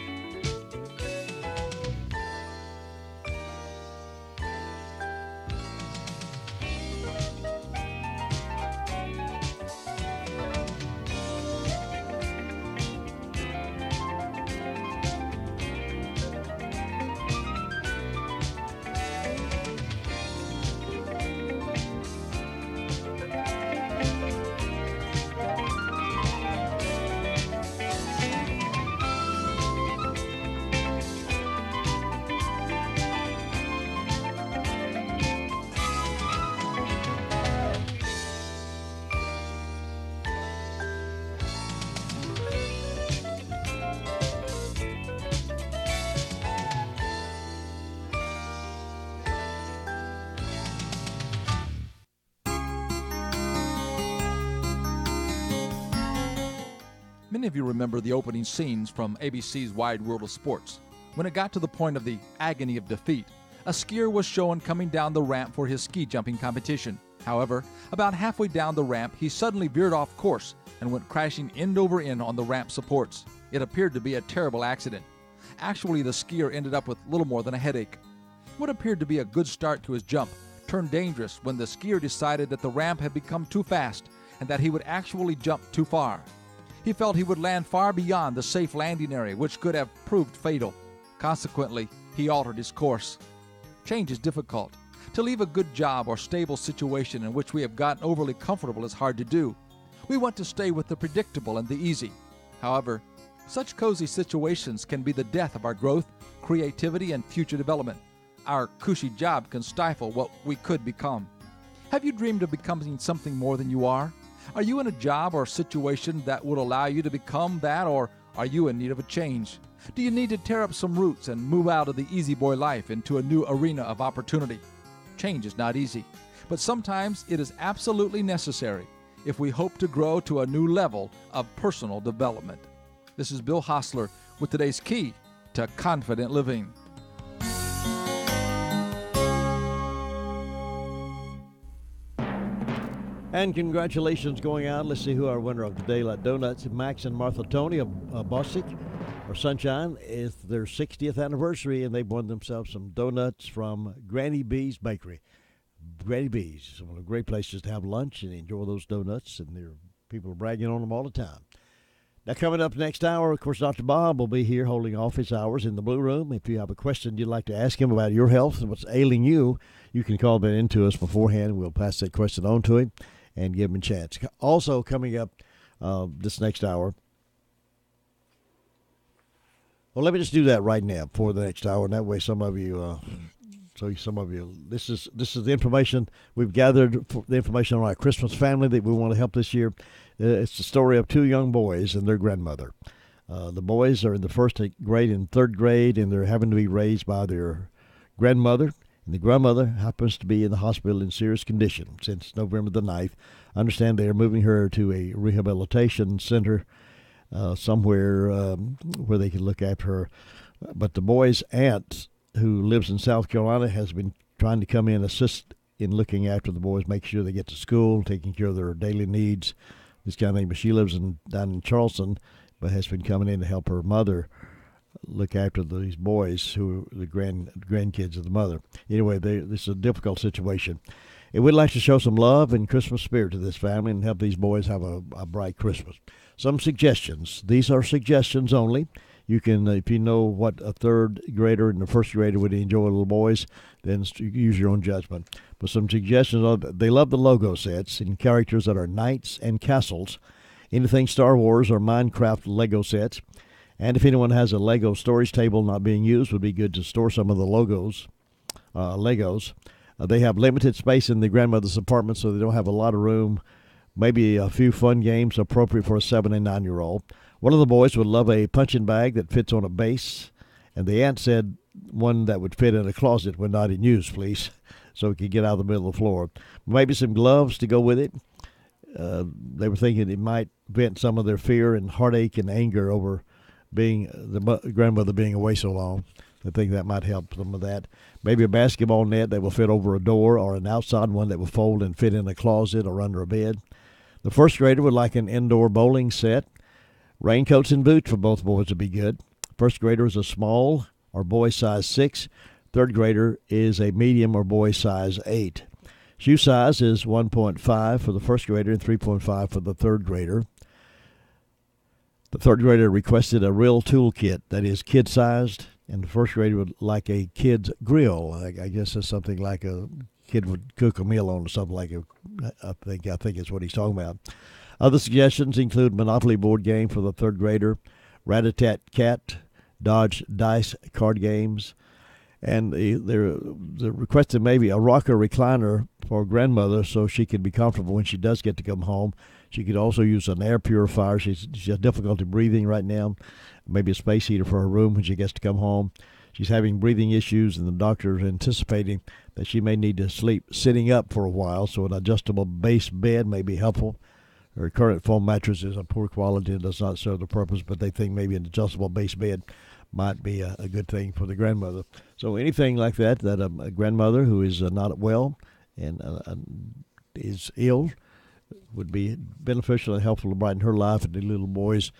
Many of you remember the opening scenes from ABC's Wide World of Sports. When it got to the point of the agony of defeat, a skier was shown coming down the ramp for his ski jumping competition. However, about halfway down the ramp, he suddenly veered off course and went crashing end over end on the ramp supports. It appeared to be a terrible accident. Actually, the skier ended up with little more than a headache. What appeared to be a good start to his jump turned dangerous when the skier decided that the ramp had become too fast and that he would actually jump too far. He felt he would land far beyond the safe landing area, which could have proved fatal. Consequently, he altered his course. Change is difficult. To leave a good job or stable situation in which we have gotten overly comfortable is hard to do. We want to stay with the predictable and the easy. However, such cozy situations can be the death of our growth, creativity, and future development. Our cushy job can stifle what we could become. Have you dreamed of becoming something more than you are? Are you in a job or situation that would allow you to become that, or are you in need of a change? Do you need to tear up some roots and move out of the easy boy life into a new arena of opportunity? Change is not easy, but sometimes it is absolutely necessary if we hope to grow to a new level of personal development. This is Bill Hostler with today's key to confident living. And congratulations going out. Let's see who our winner of the Daylight Donuts. Max and Martha Tony of Bostick or Sunshine is their 60th anniversary, and they've won themselves some donuts from Granny B's Bakery. Granny B's, one of the great places to have lunch and enjoy those donuts, and people are bragging on them all the time. Now, coming up next hour, of course, Dr. Bob will be here holding office hours in the Blue Room. If you have a question you'd like to ask him about your health and what's ailing you, you can call that into us beforehand. We'll pass that question on to him and give him a chance. Also, coming up this next hour, well, let me just do that right now for the next hour, and that way some of you, this is the information we've gathered, the information on our Christmas family that we want to help this year. It's the story of two young boys and their grandmother. The boys are in the first grade and third grade, and they're having to be raised by their grandmother. And the grandmother happens to be in the hospital in serious condition since November the 9th. I understand they are moving her to a rehabilitation center somewhere where they can look after her. But the boy's aunt, who lives in South Carolina, has been trying to come in and assist in looking after the boys, make sure they get to school, taking care of their daily needs, this kind of thing. But she lives down in Charleston, but has been coming in to help her mother look after these boys who are the grandkids of the mother. Anyway, this is a difficult situation. And we'd like to show some love and Christmas spirit to this family and help these boys have a bright Christmas. Some suggestions. These are suggestions only. You can, if you know what a third grader and a first grader would enjoy, little boys, then use your own judgment. But some suggestions are they love the logo sets and characters that are knights and castles, anything Star Wars or Minecraft Lego sets. And if anyone has a Lego storage table not being used, would be good to store some of the Legos. They have limited space in the grandmother's apartment, so they don't have a lot of room. Maybe a few fun games appropriate for a 7 and 9-year-old. One of the boys would love a punching bag that fits on a base, and the aunt said one that would fit in a closet when not in use, please, so it could get out of the middle of the floor. Maybe some gloves to go with it. They were thinking it might vent some of their fear and heartache and anger over the grandmother being away so long. I think that might help some of that. Maybe a basketball net that will fit over a door, or an outside one that will fold and fit in a closet or under a bed. The first grader would like an indoor bowling set. Raincoats and boots for both boys would be good. First grader is a small or boy size 6. Third grader is a medium or boy size 8. Shoe size is 1.5 for the first grader and 3.5 for the third grader. The third grader requested a real tool kit that is kid-sized, and the first grader would like a kid's grill. I guess it's something like a kid would cook a meal on, or something like it. I think it's what he's talking about. Other suggestions include Monopoly board game for the third grader, Rat-a-tat-cat, Dodge dice card games, and they're requesting maybe a rocker recliner for grandmother so she can be comfortable when she does get to come home. She could also use an air purifier. She has difficulty breathing right now. Maybe a space heater for her room when she gets to come home. She's having breathing issues, and the doctor is anticipating that she may need to sleep sitting up for a while, so an adjustable base bed may be helpful. her current foam mattress is of poor quality and does not serve the purpose, but they think maybe an adjustable base bed might be a good thing for the grandmother. So anything like that a grandmother who is not well and is ill would be beneficial and helpful to brighten her life, and the little boys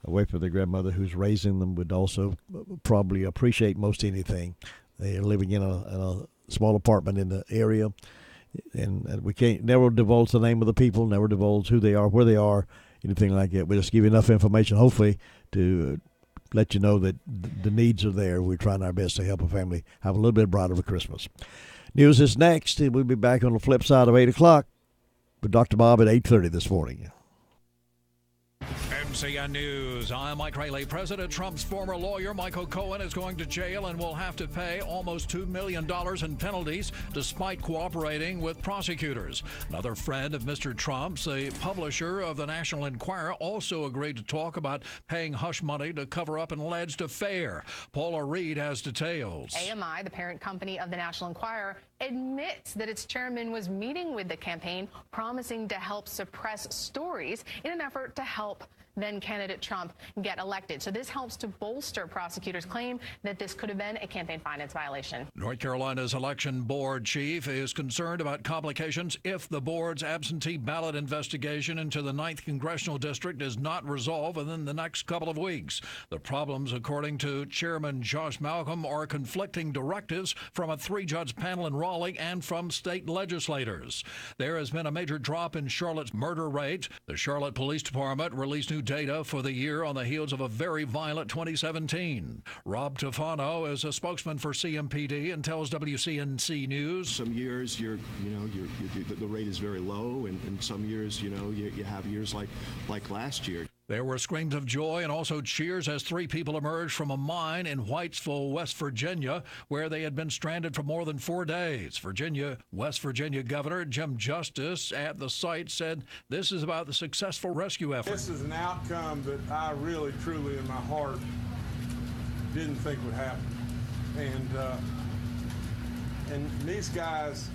away from the grandmother who's raising them would also probably appreciate most anything. They are living in a small apartment in the area, and we can't never divulge the name of the people, never divulge who they are, where they are, anything like that. We just give you enough information, hopefully, to let you know that the needs are there. We're trying our best to help a family have a little bit brighter of a Christmas. News is next, and we'll be back on the flip side of 8 o'clock with Dr. Bob at 8:30 this morning. WCAB News. I'm Mike Rayleigh. President Trump's former lawyer, Michael Cohen, is going to jail and will have to pay almost $2 million in penalties despite cooperating with prosecutors. Another friend of Mr. Trump's, the publisher of the National Enquirer, also agreed to talk about paying hush money to cover up an alleged affair. Paula Reed has details. AMI, the parent company of the National Enquirer, admits that its chairman was meeting with the campaign, promising to help suppress stories in an effort to help then-candidate Trump get elected. So this helps to bolster prosecutors' claim that this could have been a campaign finance violation. North Carolina's election board chief is concerned about complications if the board's absentee ballot investigation into the 9th Congressional District is not resolved within the next couple of weeks. The problems, according to Chairman Josh Malcolm, are conflicting directives from a 3-judge panel in Raleigh and from state legislators. There has been a major drop in Charlotte's murder rate. The Charlotte Police Department released new data for the year on the heels of a very violent 2017. Rob Tofano is a spokesman for CMPD and tells WCNC News. Some years the rate is very low, and some years, you have years like last year. There were screams of joy and also cheers as 3 people emerged from a mine in Whitesville, West Virginia, where they had been stranded for more than 4 days. West Virginia Governor Jim Justice at the site said this is about the successful rescue effort. This is an outcome that I really, truly, in my heart, didn't think would happen. And these guys,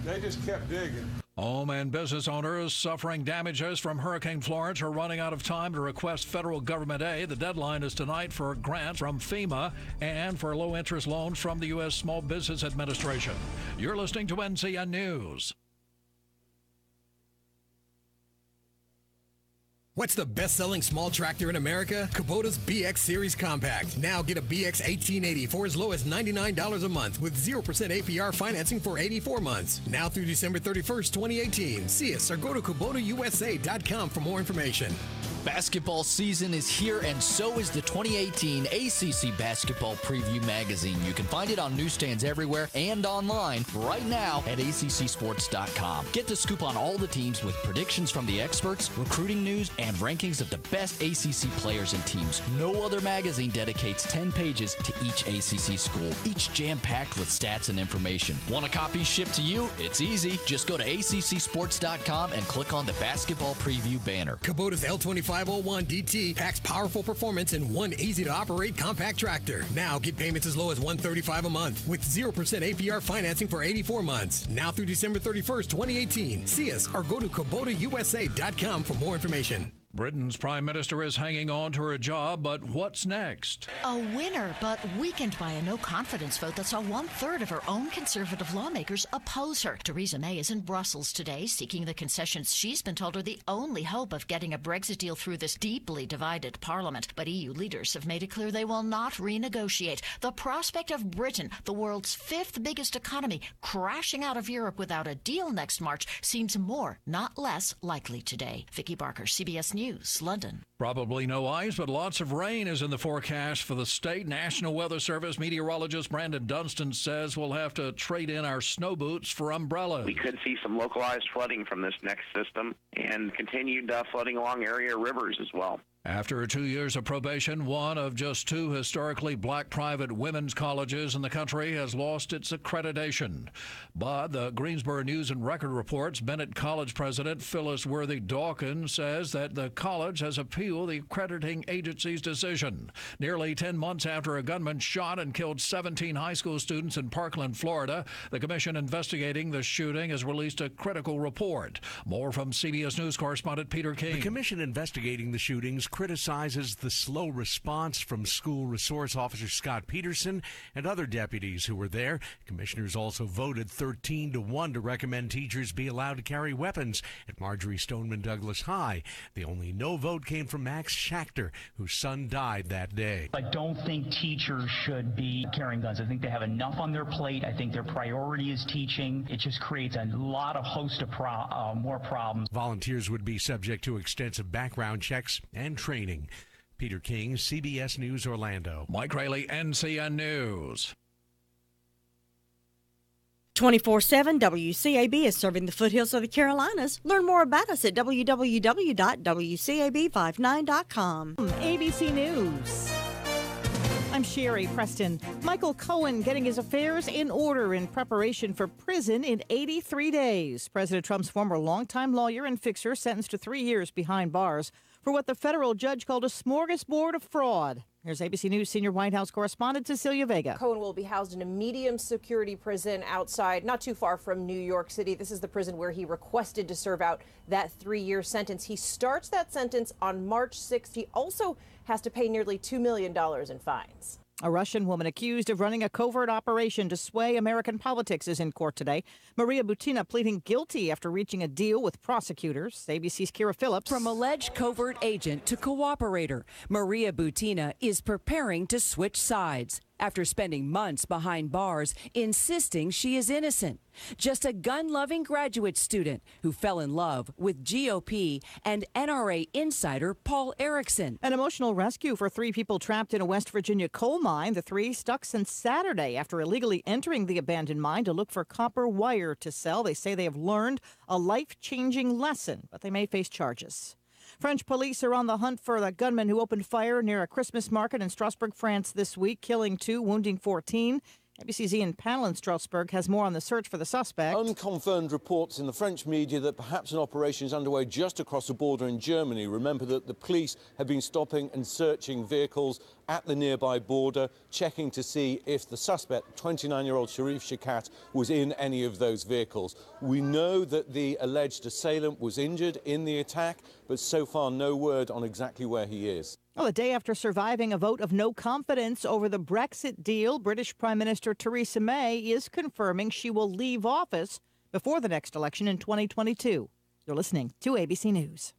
they just kept digging. Home and business owners suffering damages from Hurricane Florence are running out of time to request federal government aid. The deadline is tonight for grants from FEMA and for low-interest loans from the U.S. Small Business Administration. You're listening to NCN News. What's the best-selling small tractor in America? Kubota's BX Series Compact. Now get a BX 1880 for as low as $99 a month with 0% APR financing for 84 months. Now through December 31st, 2018. See us or go to KubotaUSA.com for more information. Basketball season is here, and so is the 2018 ACC Basketball Preview Magazine. You can find it on newsstands everywhere and online right now at ACCSports.com. Get the scoop on all the teams with predictions from the experts, recruiting news, and rankings of the best ACC players and teams. No other magazine dedicates 10 pages to each ACC school, each jam-packed with stats and information. Want a copy shipped to you? It's easy. Just go to ACCSports.com and click on the Basketball Preview banner. Kubota's L2501 DT packs powerful performance in one easy-to-operate compact tractor. Now get payments as low as $135 a month with 0% APR financing for 84 months. Now through December 31st, 2018. See us or go to KubotaUSA.com for more information. Britain's prime minister is hanging on to her job, but what's next? A winner, but weakened by a no-confidence vote that saw 1/3 of her own conservative lawmakers oppose her. Theresa May is in Brussels today, seeking the concessions she's been told are the only hope of getting a Brexit deal through this deeply divided parliament. But EU leaders have made it clear they will not renegotiate. The prospect of Britain, the world's 5th biggest economy, crashing out of Europe without a deal next March seems more, not less, likely today. Vicki Barker, CBS News. London. Probably no ice, but lots of rain is in the forecast for the state. National Weather Service meteorologist Brandon Dunstan says we'll have to trade in our snow boots for umbrellas. We could see some localized flooding from this next system and continued flooding along area rivers as well. After 2 years of probation, one of just 2 historically black private women's colleges in the country has lost its accreditation. But the Greensboro News and Record reports Bennett College President Phyllis Worthy Dawkins says that the college has appealed the accrediting agency's decision. Nearly 10 months after a gunman shot and killed 17 high school students in Parkland, Florida, the commission investigating the shooting has released a critical report. More from CBS News correspondent Peter King. The commission investigating the shootings criticizes the slow response from school resource officer Scott Peterson and other deputies who were there. Commissioners also voted 13-1 to recommend teachers be allowed to carry weapons at Marjorie Stoneman Douglas High. The only no vote came from Max Schachter, whose son died that day. I don't think teachers should be carrying guns. I think they have enough on their plate. I think their priority is teaching. It just creates a lot of host of more problems. Volunteers would be subject to extensive background checks and training. Peter King, CBS News, Orlando. Mike Rayleigh, NCN News. 24/7 WCAB is serving the foothills of the Carolinas. Learn more about us at www.wcab59.com. ABC News. I'm Sherry Preston. Michael Cohen getting his affairs in order in preparation for prison in 83 days. President Trump's former longtime lawyer and fixer sentenced to 3 years behind bars for what the federal judge called a smorgasbord of fraud. Here's ABC News senior White House correspondent Cecilia Vega. Cohen will be housed in a medium security prison outside, not too far from New York City. This is the prison where he requested to serve out that 3-year sentence. He starts that sentence on March 6th. He also has to pay nearly $2 million in fines. A Russian woman accused of running a covert operation to sway American politics is in court today. Maria Butina pleading guilty after reaching a deal with prosecutors. ABC's Kira Phillips. From alleged covert agent to cooperator, Maria Butina is preparing to switch sides after spending months behind bars insisting she is innocent. Just a gun-loving graduate student who fell in love with GOP and NRA insider Paul Erickson. An emotional rescue for 3 people trapped in a West Virginia coal mine. The 3 stuck since Saturday after illegally entering the abandoned mine to look for copper wire to sell. They say they have learned a life-changing lesson, but they may face charges. French police are on the hunt for the gunman who opened fire near a Christmas market in Strasbourg, France this week, killing 2, wounding 14. ABC's Ian Pannell in Strasbourg has more on the search for the suspect. Unconfirmed reports in the French media that perhaps an operation is underway just across the border in Germany. Remember that the police have been stopping and searching vehicles at the nearby border, checking to see if the suspect, 29-year-old Sharif Shakat, was in any of those vehicles. We know that the alleged assailant was injured in the attack, but so far no word on exactly where he is. Well, a day after surviving a vote of no confidence over the Brexit deal, British Prime Minister Theresa May is confirming she will leave office before the next election in 2022. You're listening to ABC News.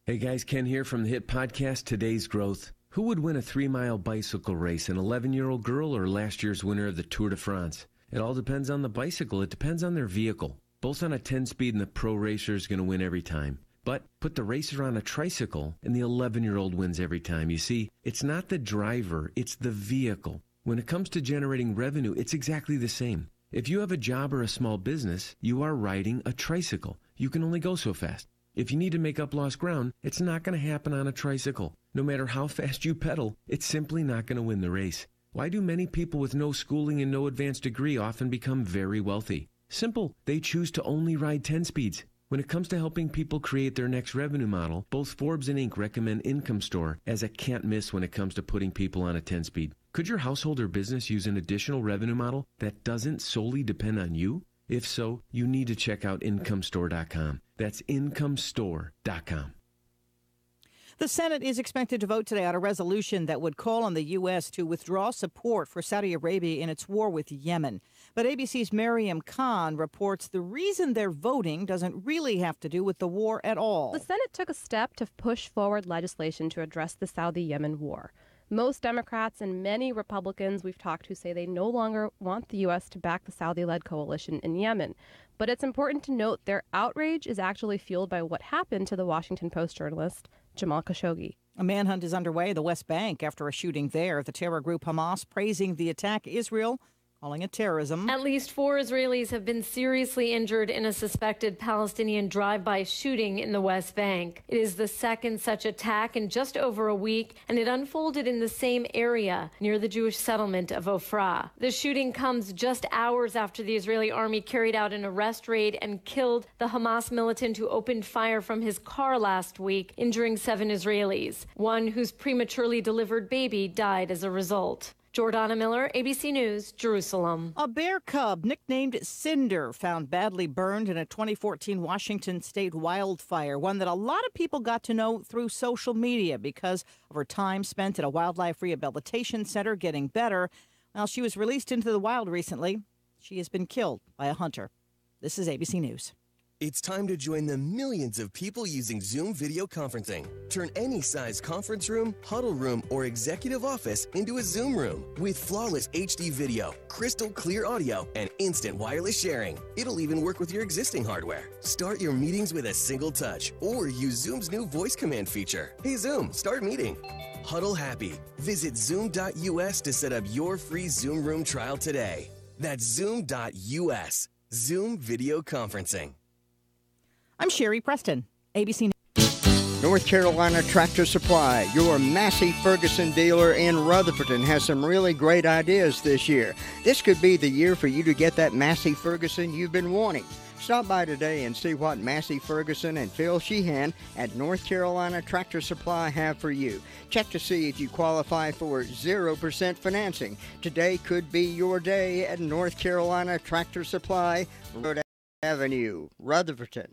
Hey guys, Ken here from the hit podcast Today's Growth. Who would win a 3-mile bicycle race, an 11-year-old girl or last year's winner of the Tour de France? It all depends on the bicycle. It depends on their vehicle. Both on a 10-speed and the pro racer is going to win every time. But put the racer on a tricycle and the 11-year-old wins every time. You see, it's not the driver, it's the vehicle. When it comes to generating revenue, it's exactly the same. If you have a job or a small business, you are riding a tricycle. You can only go so fast. If you need to make up lost ground, it's not going to happen on a tricycle. No matter how fast you pedal, it's simply not going to win the race. Why do many people with no schooling and no advanced degree often become very wealthy? Simple. They choose to only ride 10 speeds. When it comes to helping people create their next revenue model, both Forbes and Inc. recommend Income Store as a can't miss when it comes to putting people on a 10-speed. Could your household or business use an additional revenue model that doesn't solely depend on you? If so, you need to check out IncomeStore.com. That's IncomeStore.com. The Senate is expected to vote today on a resolution that would call on the U.S. to withdraw support for Saudi Arabia in its war with Yemen. But ABC's Mariam Khan reports the reason they're voting doesn't really have to do with the war at all. The Senate took a step to push forward legislation to address the Saudi-Yemen war. Most Democrats and many Republicans we've talked to say they no longer want the U.S. to back the Saudi-led coalition in Yemen. But it's important to note their outrage is actually fueled by what happened to the Washington Post journalist Jamal Khashoggi. A manhunt is underway at the West Bank after a shooting there. The terror group Hamas praising the attack. Israel calling it terrorism. At least 4 Israelis have been seriously injured in a suspected Palestinian drive-by shooting in the West Bank. It is the second such attack in just over a week, and it unfolded in the same area near the Jewish settlement of Ofra. The shooting comes just hours after the Israeli army carried out an arrest raid and killed the Hamas militant who opened fire from his car last week, injuring 7 Israelis. One whose prematurely delivered baby died as a result. Jordana Miller, ABC News, Jerusalem. A bear cub nicknamed Cinder found badly burned in a 2014 Washington state wildfire, one that a lot of people got to know through social media because of her time spent at a wildlife rehabilitation center getting better. Well, she was released into the wild recently. She has been killed by a hunter. This is ABC News. It's time to join the millions of people using Zoom video conferencing. Turn any size conference room, huddle room, or executive office into a Zoom room with flawless HD video, crystal clear audio, and instant wireless sharing. It'll even work with your existing hardware. Start your meetings with a single touch or use Zoom's new voice command feature. Hey Zoom, start meeting. Huddle happy. Visit Zoom.us to set up your free Zoom room trial today. That's Zoom.us. Zoom video conferencing. I'm Sherry Preston, ABC News. North Carolina Tractor Supply, your Massey Ferguson dealer in Rutherford, has some really great ideas this year. This could be the year for you to get that Massey Ferguson you've been wanting. Stop by today and see what Massey Ferguson and Phil Sheehan at North Carolina Tractor Supply have for you. Check to see if you qualify for 0% financing. Today could be your day at North Carolina Tractor Supply, Road Avenue, Rutherford.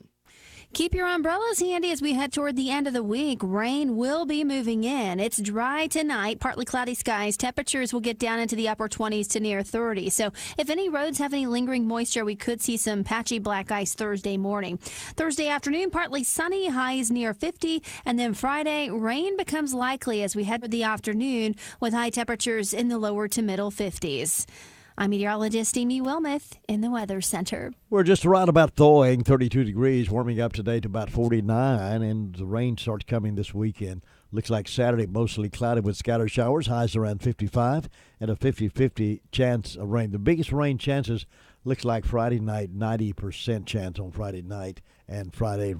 Keep your umbrellas handy as we head toward the end of the week. Rain will be moving in. It's dry tonight, partly cloudy skies. Temperatures will get down into the upper 20s to near 30. So if any roads have any lingering moisture, we could see some patchy black ice Thursday morning. Thursday afternoon, partly sunny, highs near 50. And then Friday, rain becomes likely as we head toward the afternoon with high temperatures in the lower to middle 50s. I'm meteorologist Amy Wilmoth in the Weather Center. We're just right about thawing, 32 degrees, warming up today to about 49, and the rain starts coming this weekend. Looks like Saturday mostly cloudy with scattered showers, highs around 55, and a 50-50 chance of rain. The biggest rain chances looks like Friday night, 90% chance on Friday night, and Friday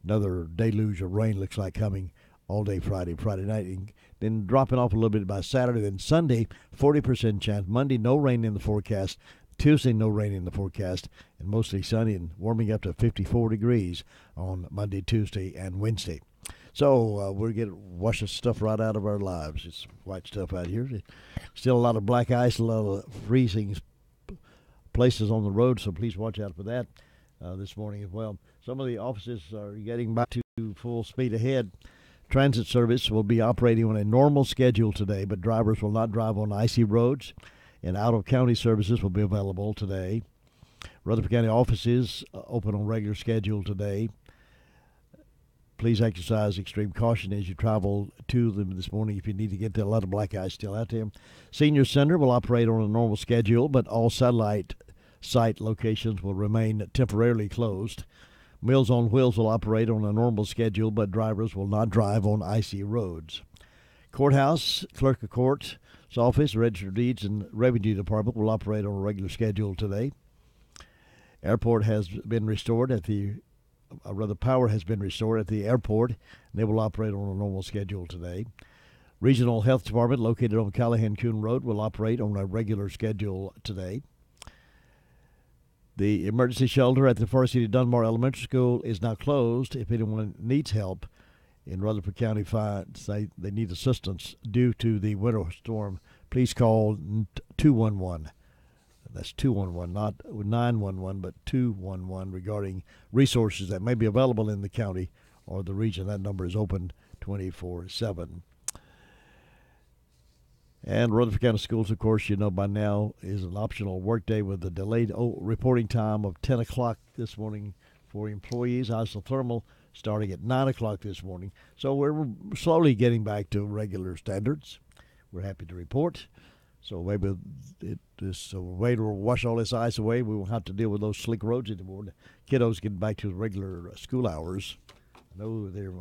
another deluge of rain looks like coming all day Friday night, and then dropping off a little bit by Saturday. Then Sunday, 40% chance. Monday, no rain in the forecast. Tuesday, no rain in the forecast, and mostly sunny and warming up to 54 degrees on Monday, Tuesday, and Wednesday. So we're going to wash the stuff right out of our lives. It's white stuff out here. Still a lot of black ice, a lot of freezing places on the road, so please watch out for that this morning as well. Some of the offices are getting back to full speed ahead. Transit service will be operating on a normal schedule today, but drivers will not drive on icy roads, and out-of-county services will be available today. Rutherford County offices open on regular schedule today. Please exercise extreme caution as you travel to them this morning if you need to get there. A lot of black ice still out there. Senior Center will operate on a normal schedule, but all satellite site locations will remain temporarily closed. Meals on Wheels will operate on a normal schedule, but drivers will not drive on icy roads. Courthouse, Clerk of Court's office, Register Deeds, and Revenue Department will operate on a regular schedule today. Airport has been restored at the, power has been restored at the airport, and they will operate on a normal schedule today. Regional Health Department, located on Callahan-Coon Road, will operate on a regular schedule today. The emergency shelter at the Forest City Dunbar Elementary School is now closed. If anyone needs help in Rutherford County, say they need assistance due to the winter storm, please call 211. That's 211, not 911, but 211 regarding resources that may be available in the county or the region. That number is open 24/7. And Rutherford County Schools, of course, you know by now, is an optional workday with a delayed reporting time of 10 o'clock this morning for employees. Isothermal starting at 9 o'clock this morning. So we're slowly getting back to regular standards. We're happy to report. So maybe this way to wash all this ice away, we won't have to deal with those slick roads anymore. The kiddos get back to the regular school hours. I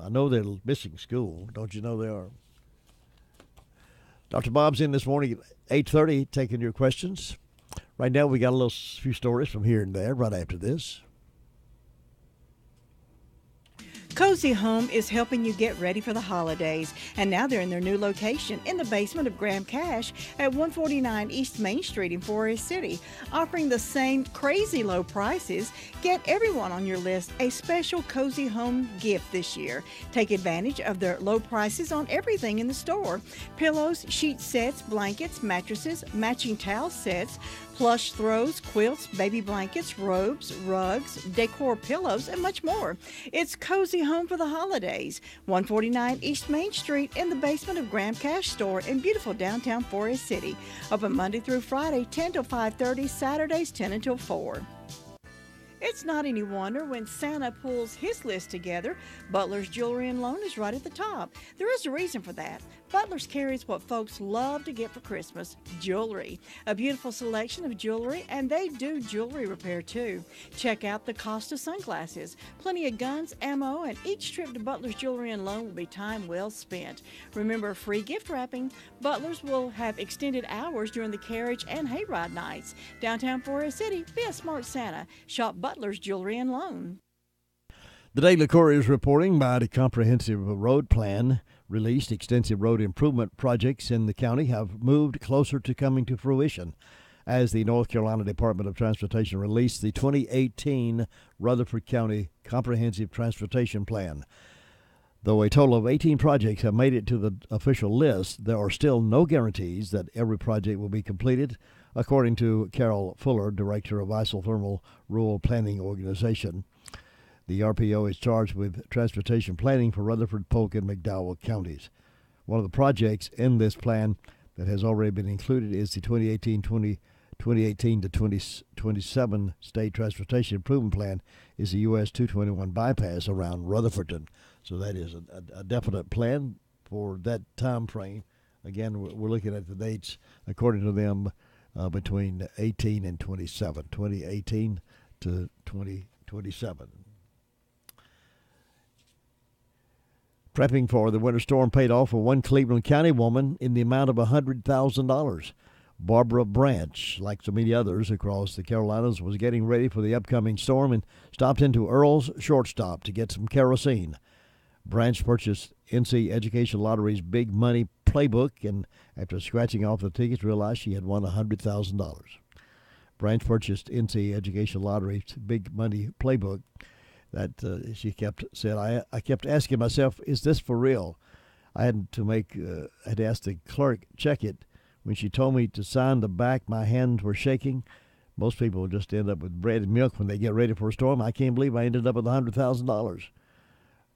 know they're missing school. Don't you know they are? Dr. Bob's in this morning at 8:30 taking your questions. Right now, we got a few stories from here and there right after this. Cozy Home is helping you get ready for the holidays, and now they're in their new location in the basement of Graham Cash at 149 East Main Street in Forest City, offering the same crazy low prices. Get everyone on your list a special Cozy Home gift this year. Take advantage of their low prices on everything in the store: pillows, sheet sets, blankets, mattresses, matching towel sets, plush throws, quilts, baby blankets, robes, rugs, decor pillows, and much more. It's Cozy Home for the holidays. 149 East Main Street in the basement of Graham Cash Store in beautiful downtown Forest City. Open Monday through Friday, 10 till 5:30, Saturdays 10 until 4. It's not any wonder when Santa pulls his list together, Butler's Jewelry and Loan is right at the top. There is a reason for that. Butler's carries what folks love to get for Christmas: jewelry. A beautiful selection of jewelry, and they do jewelry repair too. Check out the cost of sunglasses. Plenty of guns, ammo, and each trip to Butler's Jewelry and Loan will be time well spent. Remember, free gift wrapping. Butler's will have extended hours during the carriage and hayride nights. Downtown Forest City, be a smart Santa. Shop Butler's Jewelry and Loan. The Daily Courier is reporting about a comprehensive road plan released. Extensive road improvement projects in the county have moved closer to coming to fruition as the North Carolina Department of Transportation released the 2018 Rutherford County Comprehensive Transportation Plan. Though a total of 18 projects have made it to the official list, there are still no guarantees that every project will be completed, according to Carol Fuller, director of Isothermal Rural Planning Organization. The RPO is charged with transportation planning for Rutherford, Polk, and McDowell counties. One of the projects in this plan that has already been included is the 2018 to 2027 State Transportation Improvement Plan is the US 221 bypass around Rutherford. So that is a definite plan for that time frame. Again, we're looking at the dates, according to them, between 18 and 27, 2018 to 2027. Prepping for the winter storm paid off for one Cleveland County woman in the amount of $100,000. Barbara Branch, like so many others across the Carolinas, was getting ready for the upcoming storm and stopped into Earl's Shortstop to get some kerosene. Branch purchased NC Education Lottery's Big Money Playbook, and after scratching off the tickets, realized she had won $100,000. Branch purchased NC Education Lottery's Big Money Playbook. That she said, I kept asking myself, is this for real? I had to ask the clerk check it. When she told me to sign the back, my hands were shaking. Most people just end up with bread and milk when they get ready for a storm. I can't believe I ended up with $100,000.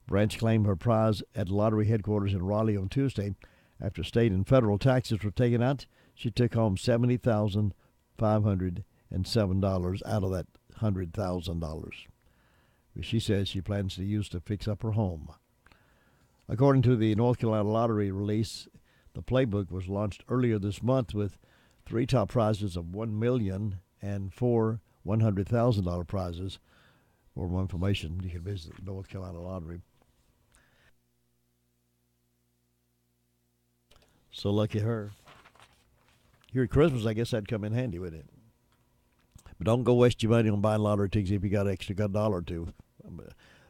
Branch claimed her prize at lottery headquarters in Raleigh on Tuesday. After state and federal taxes were taken out, she took home $70,507 out of that $100,000. She says she plans to use to fix up her home. According to the North Carolina Lottery release, the playbook was launched earlier this month with 3 top prizes of $1 million and 4 $100,000 prizes. For more information, you can visit the North Carolina Lottery. So lucky her. Here at Christmas, I guess that'd come in handy, wouldn't it? But don't go waste your money on buying lottery tickets if you got extra $1 or $2.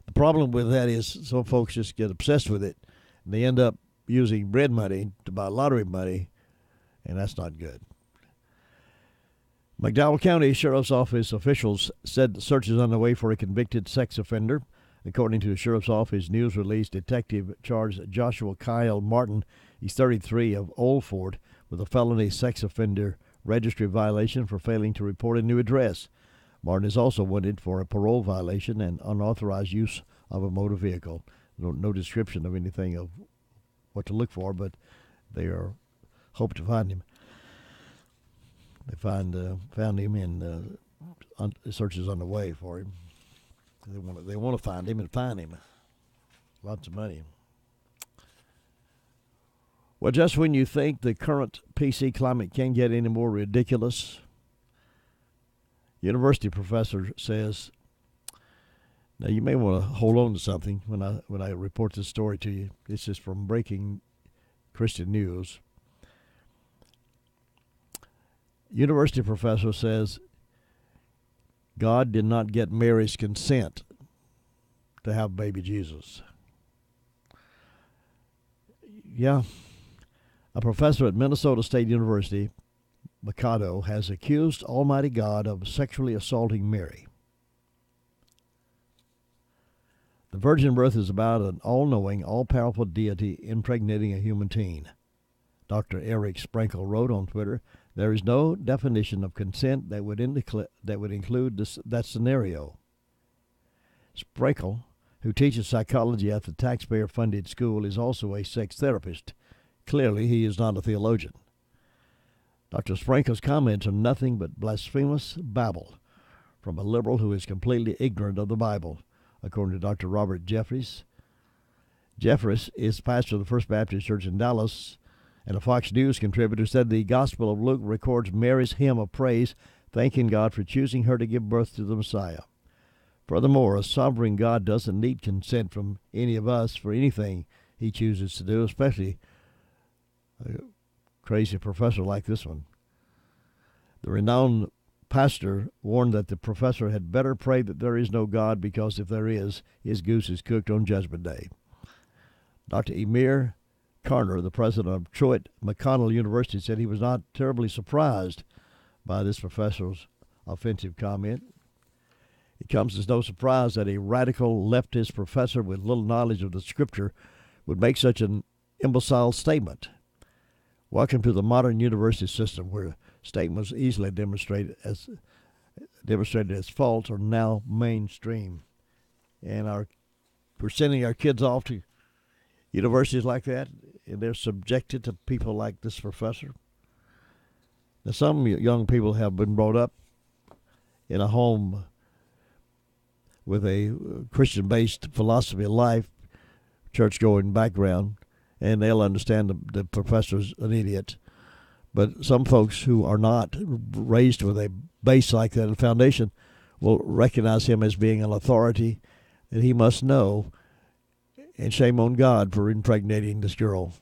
The problem with that is some folks just get obsessed with it, and they end up using bread money to buy lottery money, and that's not good. McDowell County Sheriff's Office officials said the search is underway for a convicted sex offender. According to the Sheriff's Office news release, detective charged Joshua Kyle Martin, he's 33, of Old Fort, with a felony sex offender registry violation for failing to report a new address. Martin is also wanted for a parole violation and unauthorized use of a motor vehicle. No description of anything of what to look for, but they hope to find him. They found him, and search is underway for him. They want to find him and find him. Lots of money. Well, just when you think the current PC climate can't get any more ridiculous, university professor says, now you may want to hold on to something when I report this story to you. This is from Breaking Christian News. University professor says God did not get Mary's consent to have baby Jesus. Yeah. A professor at Minnesota State University, Mikado, has accused Almighty God of sexually assaulting Mary. The virgin birth is about an all-knowing, all-powerful deity impregnating a human teen. Dr. Eric Sprinkle wrote on Twitter, "There is no definition of consent that would include that scenario." Sprinkle, who teaches psychology at the taxpayer-funded school, is also a sex therapist. Clearly, he is not a theologian. Dr. Sprinkle's comments are nothing but blasphemous babble from a liberal who is completely ignorant of the Bible, according to Dr. Robert Jeffries. Jeffries is pastor of the First Baptist Church in Dallas, and a Fox News contributor said the Gospel of Luke records Mary's hymn of praise, thanking God for choosing her to give birth to the Messiah. Furthermore, a sovereign God doesn't need consent from any of us for anything he chooses to do, especially a crazy professor like this one. The renowned pastor warned that the professor had better pray that there is no God, because if there is, his goose is cooked on Judgment Day. Dr. Emir Carner, the president of Truett McConnell University, said he was not terribly surprised by this professor's offensive comment. It comes as no surprise that a radical leftist professor with little knowledge of the Scripture would make such an imbecile statement. Welcome to the modern university system, where statements easily demonstrated as false are now mainstream, and we're sending our kids off to universities like that, and they're subjected to people like this professor. Now, some young people have been brought up in a home with a Christian-based philosophy of life, church-going background, and they'll understand the professor's an idiot. But some folks who are not raised with a base like that, a foundation, will recognize him as being an authority that he must know, and shame on God for impregnating this girl.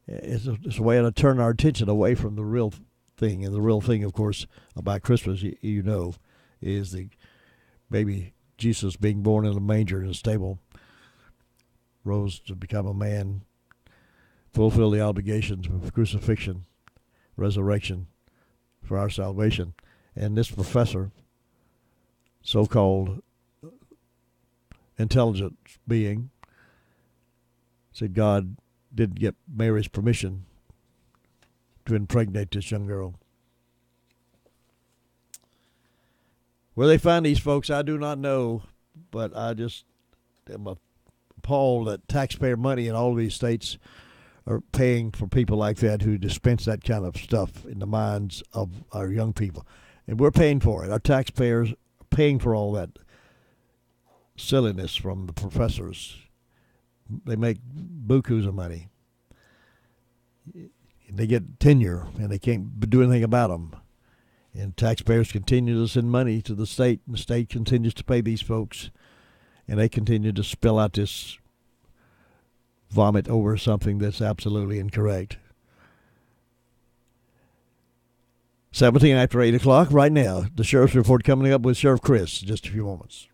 It's a way to turn our attention away from the real thing. And the real thing, of course, about Christmas, you know, is the baby Jesus being born in a manger in a stable, rose to become a man, fulfill the obligations of crucifixion, resurrection for our salvation. And this professor, so-called intelligent being, said God didn't get Mary's permission to impregnate this young girl. Where they find these folks, I do not know, but I just am appalled that taxpayer money in all of these states are paying for people like that who dispense that kind of stuff in the minds of our young people. And we're paying for it. Our taxpayers are paying for all that silliness from the professors. They make bukus of money. They get tenure, and they can't do anything about them. And taxpayers continue to send money to the state, and the state continues to pay these folks, and they continue to spill out this vomit over something that's absolutely incorrect. 17 after 8 o'clock right now. The Sheriff's Report coming up with Sheriff Chris in just a few moments.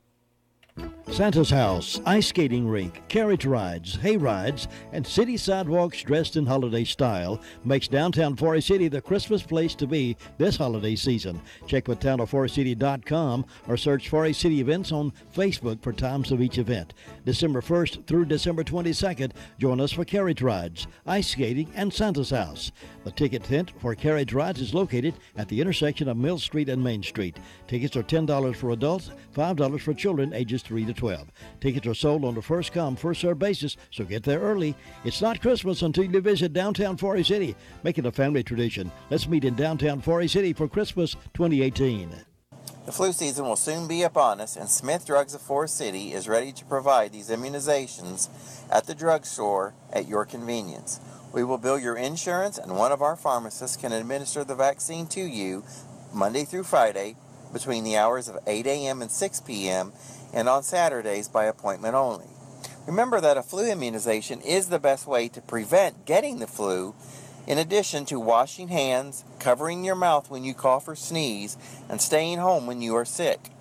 Santa's House, ice skating rink, carriage rides, hay rides, and city sidewalks dressed in holiday style makes downtown Forest City the Christmas place to be this holiday season. Check with townofforestcity.com or search Forest City events on Facebook for times of each event. December 1st through December 22nd, join us for carriage rides, ice skating, and Santa's House. The ticket tent for carriage rides is located at the intersection of Mill Street and Main Street. Tickets are $10 for adults, $5 for children ages 3 to 12. Tickets are sold on a first-come, first-served basis, so get there early. It's not Christmas until you visit downtown Forest City. Make it a family tradition. Let's meet in downtown Forest City for Christmas 2018. The flu season will soon be upon us, and Smith Drugs of Forest City is ready to provide these immunizations at the drugstore at your convenience. We will bill your insurance, and one of our pharmacists can administer the vaccine to you Monday through Friday between the hours of 8 a.m. and 6 p.m. and on Saturdays by appointment only. Remember that a flu immunization is the best way to prevent getting the flu, In addition to washing hands, covering your mouth when you cough or sneeze, and staying home when you are sick.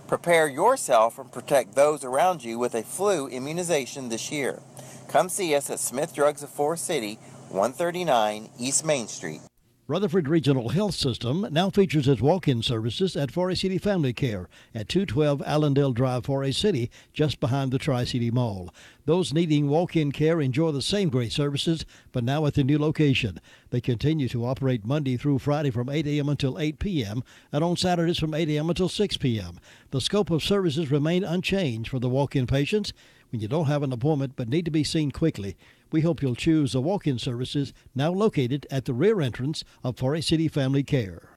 Prepare yourself and protect those around you with a flu immunization this year. Come see us at Smith Drugs of Forest City, 139 East Main Street. Rutherford Regional Health System now features its walk-in services at Forest City Family Care at 212 Allendale Drive, Forest City, just behind the Tri-City Mall. Those needing walk-in care enjoy the same great services, but now at the new location. They continue to operate Monday through Friday from 8 a.m. until 8 p.m. and on Saturdays from 8 a.m. until 6 p.m. The scope of services remain unchanged for the walk-in patients. When you don't have an appointment but need to be seen quickly, we hope you'll choose the walk-in services now located at the rear entrance of Forest City Family Care.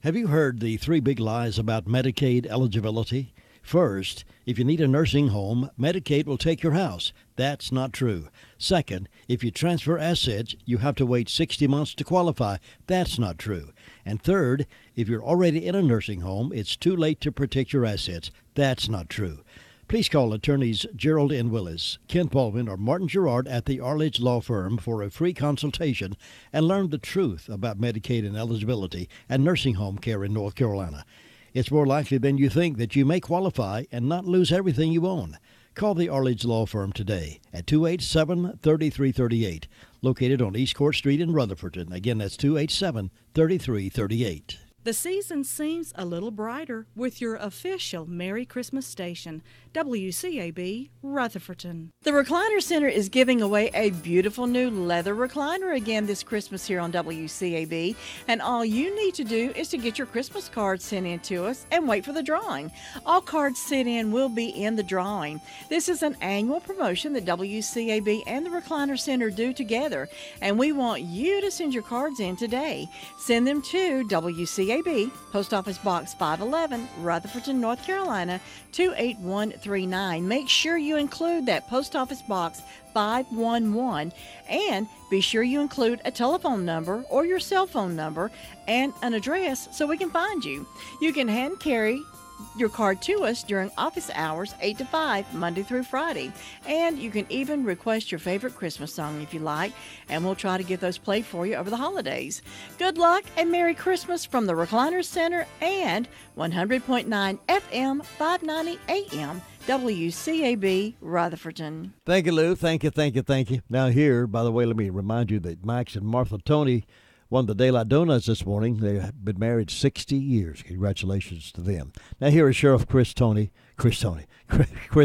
Have you heard the 3 big lies about Medicaid eligibility? First, if you need a nursing home, Medicaid will take your house. That's not true. Second, if you transfer assets, you have to wait 60 months to qualify. That's not true. And third, if you're already in a nursing home, it's too late to protect your assets. That's not true. Please call attorneys Gerald N. Willis, Kent Baldwin, or Martin Gerard at the Arledge Law Firm for a free consultation and learn the truth about Medicaid and eligibility and nursing home care in North Carolina. It's more likely than you think that you may qualify and not lose everything you own. Call the Arledge Law Firm today at 287-3338, located on East Court Street in Rutherford. Again, that's 287-3338. The season seems a little brighter with your official Merry Christmas station, WCAB Rutherford. The Recliner Center is giving away a beautiful new leather recliner again this Christmas here on WCAB, and all you need to do is to get your Christmas cards sent in to us and wait for the drawing. All cards sent in will be in the drawing. This is an annual promotion that WCAB and the Recliner Center do together, and we want you to send your cards in today. Send them to WCAB, Post Office Box 511, Rutherford, North Carolina, 28139. Make sure you include that Post Office Box 511 and be sure you include a telephone number or your cell phone number and an address so we can find you. You can hand carry your card to us during office hours 8 to 5 Monday through Friday, and you can even request your favorite Christmas song if you like, and we'll try to get those played for you over the holidays. Good luck and Merry Christmas from the Recliner Center and 100.9 FM 590 AM WCAB Rutherford. Thank you, Lou. Thank you. Now here, by the way, let me remind you that Max and Martha Tony won the Daylight Donuts this morning. They have been married 60 years. Congratulations to them. Now here is Sheriff Chris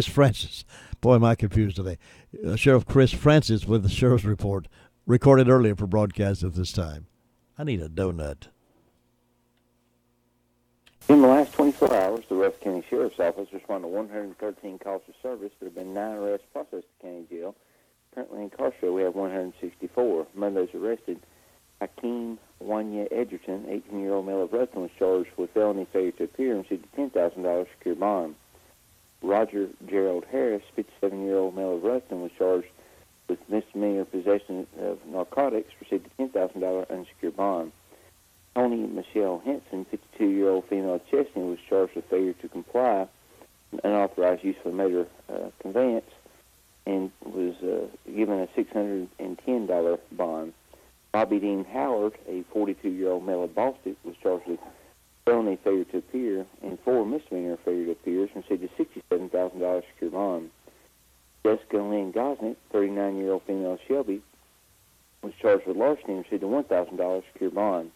Francis. Boy, am I confused today. Sheriff Chris Francis with the Sheriff's Report, recorded earlier for broadcast at this time. I need a donut. In the last 24 hours, the Rutherford County Sheriff's Office responded to 113 calls for service. There have been 9 arrests processed at county jail. Currently incarcerated, we have 164. Among those arrested, Hakeem Wanya Edgerton, 18-year-old male of Rutherford, was charged with felony failure to appear and received a $10,000 secure bond. Roger Gerald Harris, 57-year-old male of Rutherford, was charged with misdemeanor possession of narcotics, received a $10,000 unsecured bond. Tony Michelle Henson, 52-year-old female of Chesney, was charged with failure to comply with unauthorized use of a motor conveyance and was given a $610 bond. Bobby Dean Howard, a 42-year-old male of Bostick, was charged with felony failure to appear and 4 misdemeanor failure to appear and received a $67,000 secure bond. Jessica Lynn Gosnick, 39-year-old female of Shelby, was charged with larceny and received a $1,000 secure bond.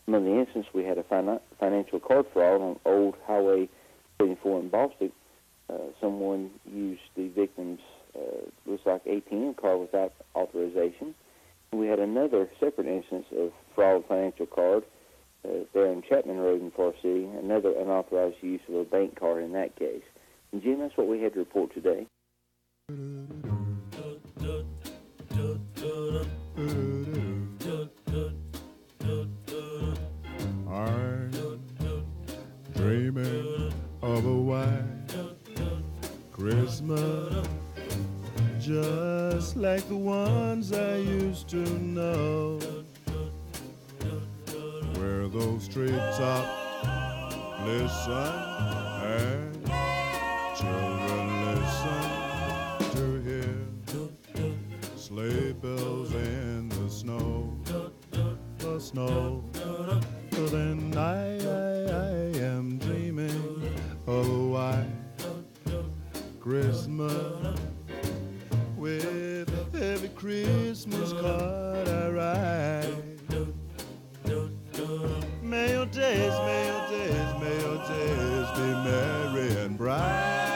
Among the incidents, we had a financial card fraud on Old Highway 74 in Bostick. Someone used the victim's, looks like ATM card without authorization. We had another separate instance of fraud financial card there in Chapman Road in Forest City, another unauthorized use of a bank card in that case. And Jim, that's what we had to report today. I'm dreaming of a white Christmas, just like the ones I used to know, where those treetops listen and children listen to hear sleigh bells in the snow. the snow. Then I am dreaming of a white Christmas with every Christmas card I write. May your days, may your days, may your days be merry and bright.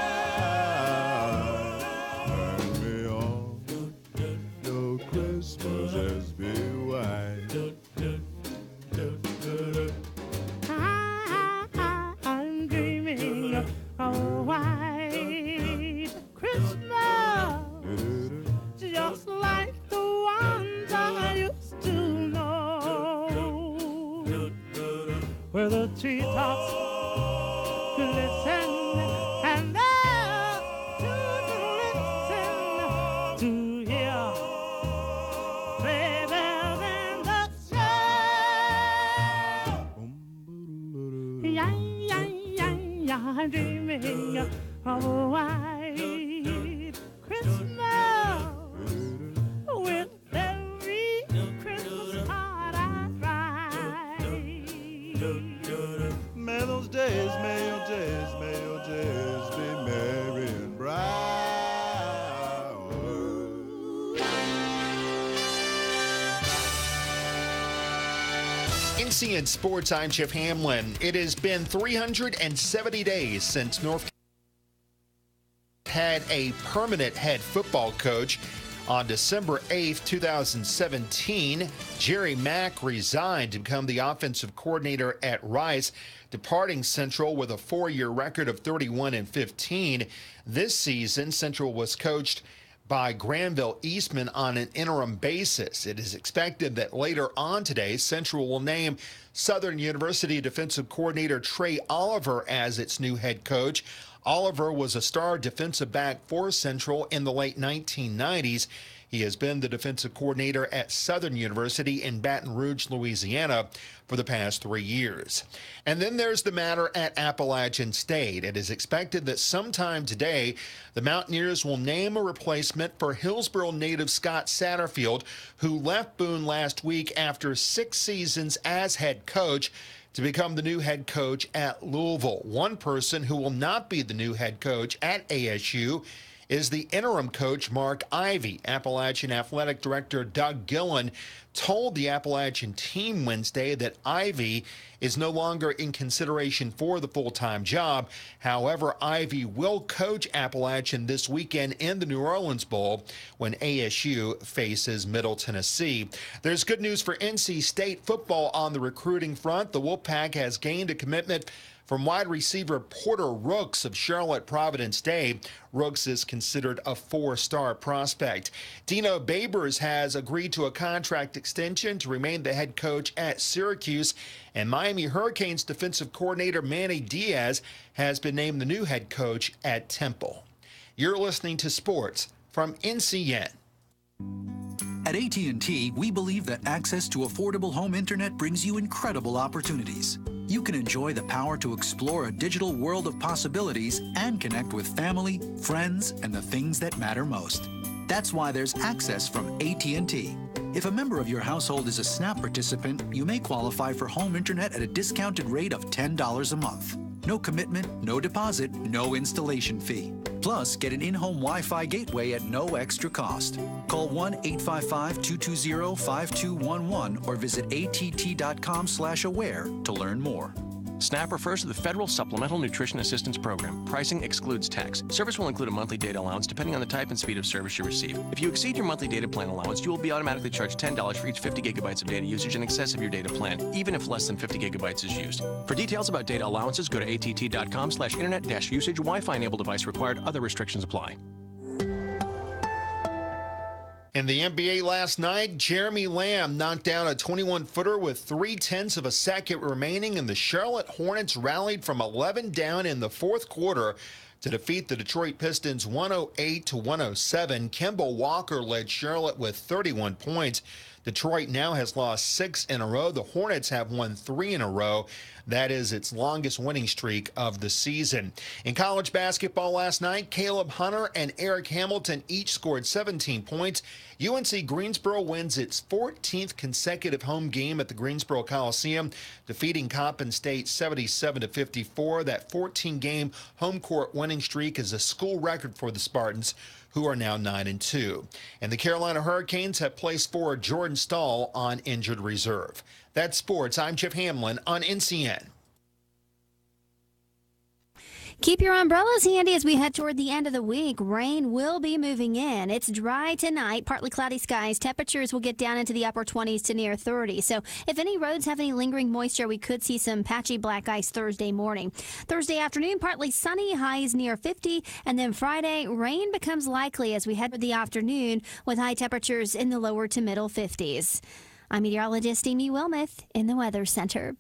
Turn me on, your Christmases be white. I'm dreaming of a white Christmas, just like the ones I used to know, where the treetops glisten and the children listen to hear sleigh bells in the snow. Yeah, yeah, yeah, yeah, I'm dreaming of a white Christmas with every Christmas card I write. May those days, may your days be merry and bright. NCN Sports, I'm Jeff Hamlin. It has been 370 days since North had a permanent head football coach. On December 8th, 2017, Jerry Mack resigned to become the offensive coordinator at Rice, departing Central with a 4-year record of 31-15. This season, Central was coached by Granville Eastman on an interim basis. It is expected that later on today, Central will name Southern University defensive coordinator Trey Oliver as its new head coach. Oliver was a star defensive back for Central in the late 1990s. He has been the defensive coordinator at Southern University in Baton Rouge, Louisiana for the past 3 years. And then there's the matter at Appalachian State. It is expected that sometime today, the Mountaineers will name a replacement for Hillsboro native Scott Satterfield, who left Boone last week after 6 seasons as head coach to become the new head coach at Louisville. One person who will not be the new head coach at ASU is the interim coach, Mark Ivey. Appalachian Athletic Director Doug Gillen told the Appalachian team Wednesday that Ivey is no longer in consideration for the full-time job. However, Ivey will coach Appalachian this weekend in the New Orleans Bowl when ASU faces Middle Tennessee. There's good news for NC State football on the recruiting front. The Wolfpack has gained a commitment from wide receiver Porter Rooks of Charlotte Providence Day. Rooks is considered a 4-star prospect. Dino Babers has agreed to a contract extension to remain the head coach at Syracuse, and Miami Hurricanes defensive coordinator Manny Diaz has been named the new head coach at Temple. You're listening to Sports from NCN. At AT&T, we believe that access to affordable home internet brings you incredible opportunities. You can enjoy the power to explore a digital world of possibilities and connect with family, friends, and the things that matter most. That's why there's access from AT&T. If a member of your household is a SNAP participant, you may qualify for home internet at a discounted rate of $10 a month. No commitment, no deposit, no installation fee. Plus, get an in-home Wi-Fi gateway at no extra cost. Call 1-855-220-5211 or visit att.com/aware to learn more. SNAP refers to the Federal Supplemental Nutrition Assistance Program. Pricing excludes tax. Service will include a monthly data allowance depending on the type and speed of service you receive. If you exceed your monthly data plan allowance, you will be automatically charged $10 for each 50 gigabytes of data usage in excess of your data plan, even if less than 50 gigabytes is used. For details about data allowances, go to att.com/internet-usage. Wi-Fi enabled device required. Other restrictions apply. In the NBA last night, Jeremy Lamb knocked down a 21-footer with 0.3 of a second remaining, and the Charlotte Hornets rallied from 11 down in the fourth quarter to defeat the Detroit Pistons 108-107. Kemba Walker led Charlotte with 31 points. Detroit now has lost 6 in a row. The Hornets have won 3 in a row. That is its longest winning streak of the season. In college basketball last night, Caleb Hunter and Eric Hamilton each scored 17 points. UNC Greensboro wins its 14th consecutive home game at the Greensboro Coliseum, defeating Coppin State 77-54. That 14-game home court winning streak is a school record for the Spartans, who are now 9-2. And the Carolina Hurricanes have placed forward Jordan Stahl on injured reserve. That's sports. I'm Jeff Hamlin on NCN. Keep your umbrellas handy as we head toward the end of the week. Rain will be moving in. It's dry tonight, partly cloudy skies. Temperatures will get down into the upper 20s to near 30. So if any roads have any lingering moisture, we could see some patchy black ice Thursday morning. Thursday afternoon, partly sunny, highs near 50. And then Friday, rain becomes likely as we head toward the afternoon with high temperatures in the lower to middle 50s. I'm meteorologist Amy Wilmoth in the Weather Center.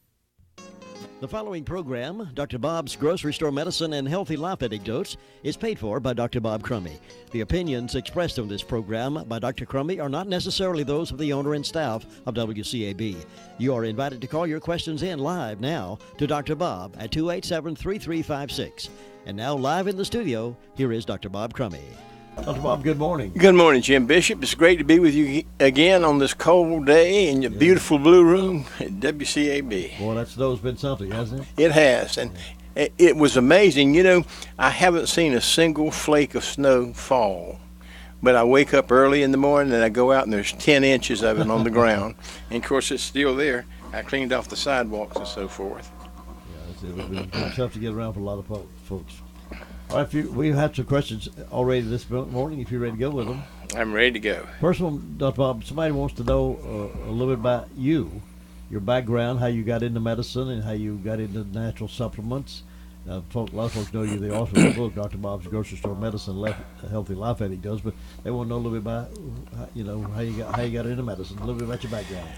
The following program, Dr. Bob's Grocery Store Medicine and Healthy Life Anecdotes, is paid for by Dr. Bob Crummy. The opinions expressed on this program by Dr. Crummy are not necessarily those of the owner and staff of WCAB. You are invited to call your questions in live now to Dr. Bob at 287-3356. And now live in the studio, here is Dr. Bob Crummy. Dr. Bob, good morning. Good morning, Jim Bishop. It's great to be with you again on this cold day in your beautiful blue room at WCAB. Well, that snow's been something, hasn't it? It has, and it was amazing. You know, I haven't seen a single flake of snow fall, but I wake up early in the morning and I go out and there's 10 inches of it on the ground. And, of course, it's still there. I cleaned off the sidewalks and so forth. Yeah, it's been tough to get around for a lot of folks. All right, we've had some questions already this morning, if you're ready to go with them. I'm ready to go. First one, Dr. Bob, somebody wants to know a little bit about you, your background, how you got into medicine and how you got into natural supplements. A lot of folks know you're the author of the book, Dr. Bob's Grocery Store Medicine, Healthy Life Anecdotes, but they want to know a little bit about, how you got into medicine, a little bit about your background.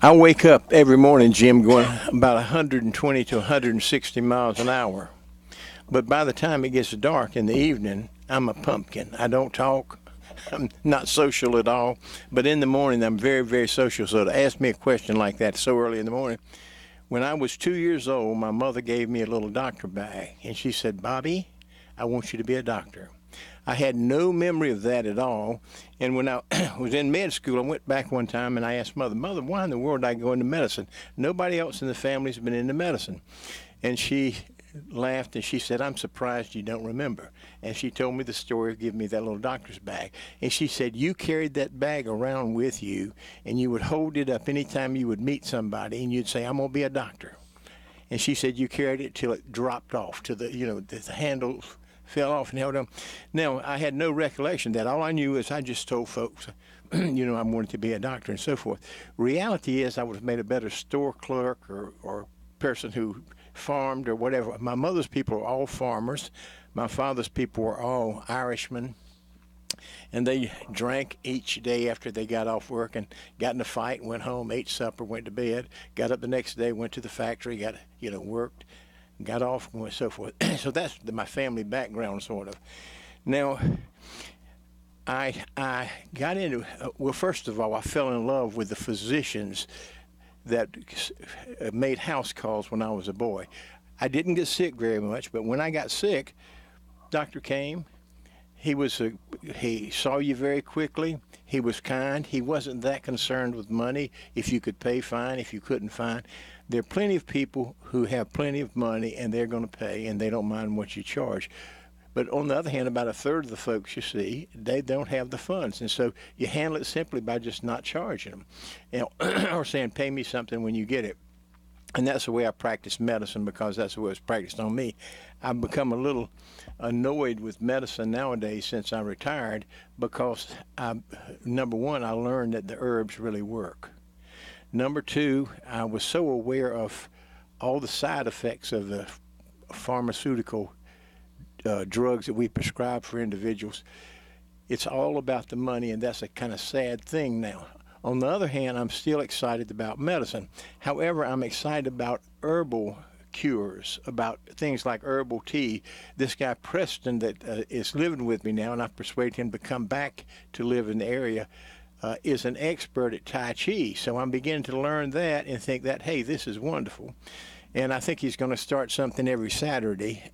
I wake up every morning, Jim, going about 120 to 160 miles an hour. But by the time it gets dark in the evening, I'm a pumpkin. I don't talk. I'm not social at all. But in the morning, I'm very, very social. So to ask me a question like that so early in the morning, when I was 2 years old, my mother gave me a little doctor bag. And she said, Bobby, I want you to be a doctor. I had no memory of that at all. And when I was in med school, I went back one time and I asked Mother, why in the world did I go into medicine? Nobody else in the family's been into medicine. And she laughed and she said, I'm surprised you don't remember. And she told me the story of giving me that little doctor's bag. And she said, you carried that bag around with you and you would hold it up anytime you would meet somebody and you'd say, I'm going to be a doctor. And she said you carried it till it dropped off, to the handle fell off and held on. Now, I had no recollection of that. All I knew is I just told folks, I wanted to be a doctor and so forth. Reality is I would have made a better store clerk or person who farmed or whatever. My mother's people were all farmers. My father's people were all Irishmen. And they drank each day after they got off work and got in a fight, went home, ate supper, went to bed, got up the next day, went to the factory, worked, got off, and so forth. So that's my family background, sort of. Now, I got into, first of all, I fell in love with the physicians that made house calls when I was a boy. I didn't get sick very much, but when I got sick, doctor came. He saw you very quickly. He was kind. He wasn't that concerned with money. If you could pay, fine. If you couldn't, fine. There are plenty of people who have plenty of money and they're going to pay and they don't mind what you charge. But on the other hand, about a third of the folks you see, they don't have the funds. And so you handle it simply by just not charging them or saying, pay me something when you get it. And that's the way I practice medicine because that's the way it's practiced on me. I've become a little annoyed with medicine nowadays since I retired because, number one, I learned that the herbs really work. Number two, I was so aware of all the side effects of the pharmaceutical drugs that we prescribe for individuals. It's all about the money, and that's a kind of sad thing now. On the other hand, I'm still excited about medicine. However, I'm excited about herbal cures, about things like herbal tea. This guy Preston that is living with me now, and I've persuaded him to come back to live in the area, is an expert at Tai Chi. So I'm beginning to learn that and think that, hey, this is wonderful. And I think he's going to start something every Saturday.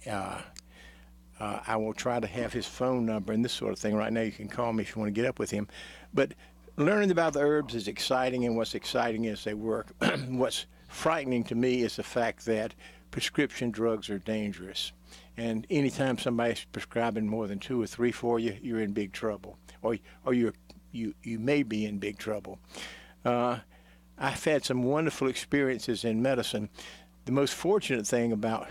I will try to have his phone number and this sort of thing. Right now, you can call me if you want to get up with him. But learning about the herbs is exciting, and what's exciting is they work. What's frightening to me is the fact that prescription drugs are dangerous. And anytime somebody's prescribing more than 2 or 3 for you, you're in big trouble, or you may be in big trouble. I've had some wonderful experiences in medicine. The most fortunate thing about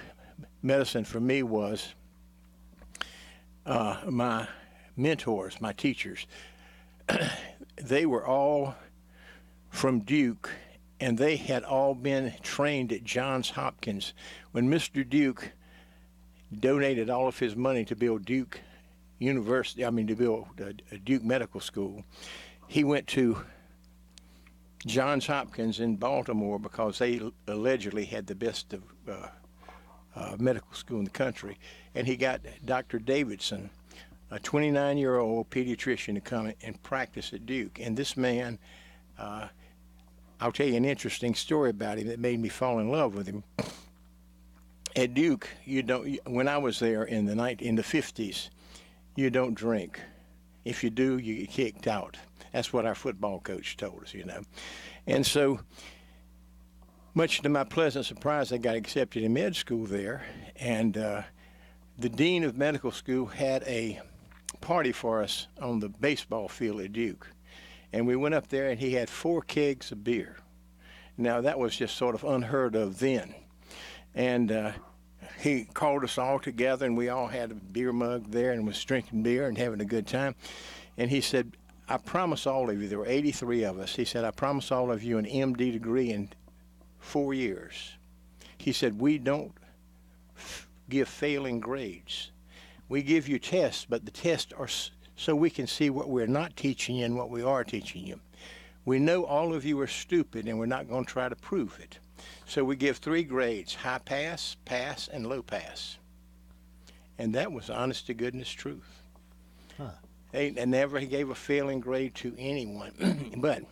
medicine for me was my mentors, my teachers. They were all from Duke, and they had all been trained at Johns Hopkins. When Mr. Duke donated all of his money to build Duke University, to build a Duke Medical School, he went to Johns Hopkins in Baltimore because they allegedly had the best medical school in the country. And he got Dr. Davidson, a 29-year-old pediatrician, to come and practice at Duke. And this man, I'll tell you an interesting story about him that made me fall in love with him. At Duke, when I was there in the 50s, you don't drink. If you do, you get kicked out. That's what our football coach told us, And so, much to my pleasant surprise, I got accepted in med school there, and the dean of medical school had a party for us on the baseball field at Duke. And we went up there, and he had 4 kegs of beer. Now, that was just sort of unheard of then. And he called us all together, and we all had a beer mug there and was drinking beer and having a good time. And he said, I promise all of you, there were 83 of us, he said, I promise all of you an MD degree in 4 years. He said, we don't give failing grades. We give you tests, but the tests are so we can see what we're not teaching you and what we are teaching you. We know all of you are stupid, and we're not going to try to prove it. So we give 3 grades: high pass, pass, and low pass. And that was honest to goodness truth. Huh. They never gave a failing grade to anyone, but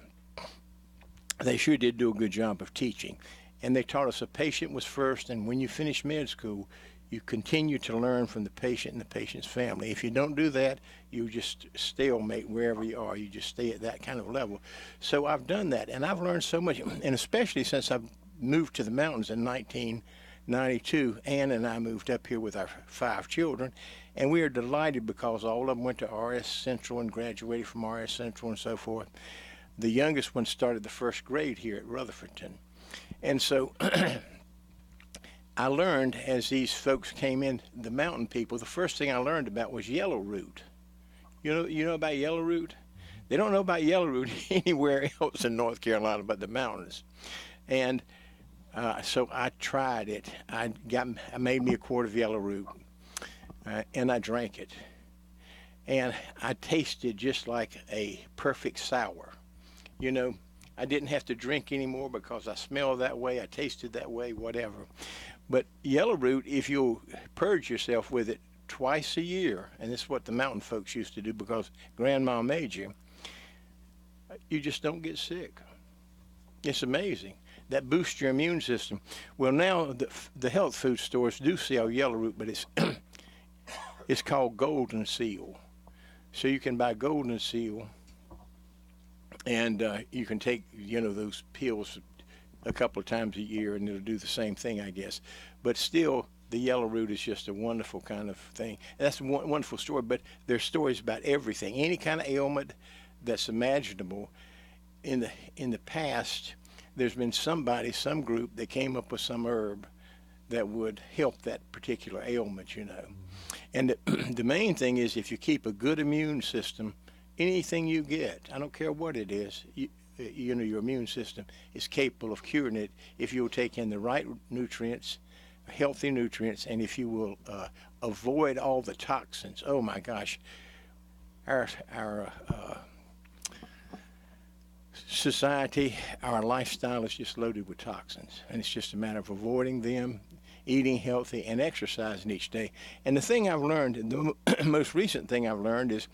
they sure did do a good job of teaching. And they taught us a patient was first, and when you finish med school, you continue to learn from the patient and the patient's family. If you don't do that, you just stalemate wherever you are. You just stay at that kind of level. So I've done that, and I've learned so much, and especially since I've moved to the mountains in 1992, Ann and I moved up here with our 5 children, and we are delighted because all of them went to RS Central and graduated from RS Central and so forth. The youngest one started the 1st grade here at Rutherford. And so I learned as these folks came in, the mountain people, the first thing I learned about was yellow root. You know about yellow root? They don't know about yellow root anywhere else in North Carolina but the mountains. And so I tried it. I made me a quart of yellow root, and I drank it. And I tasted just like a perfect sour. I didn't have to drink anymore because I smelled that way, I tasted that way, whatever. But yellow root, if you'll purge yourself with it twice a year, and this is what the mountain folks used to do because Grandma made you just don't get sick. It's amazing. That boosts your immune system. Well, now the health food stores do sell yellow root, but it's called Golden Seal. So you can buy Golden Seal, and you can take those pills a couple of times a year, and it'll do the same thing, I guess. But still, the yellow root is just a wonderful kind of thing. And that's a wonderful story, but there's stories about everything. Any kind of ailment that's imaginable. In the past, there's been some group that came up with some herb that would help that particular ailment, And the main thing is if you keep a good immune system, anything you get, I don't care what it is, your immune system is capable of curing it if you'll take in the right nutrients, healthy nutrients, and if you will avoid all the toxins. Oh my gosh, our society, our lifestyle is just loaded with toxins, and it's just a matter of avoiding them, eating healthy, and exercising each day. And the thing I've learned, the most recent thing I've learned is,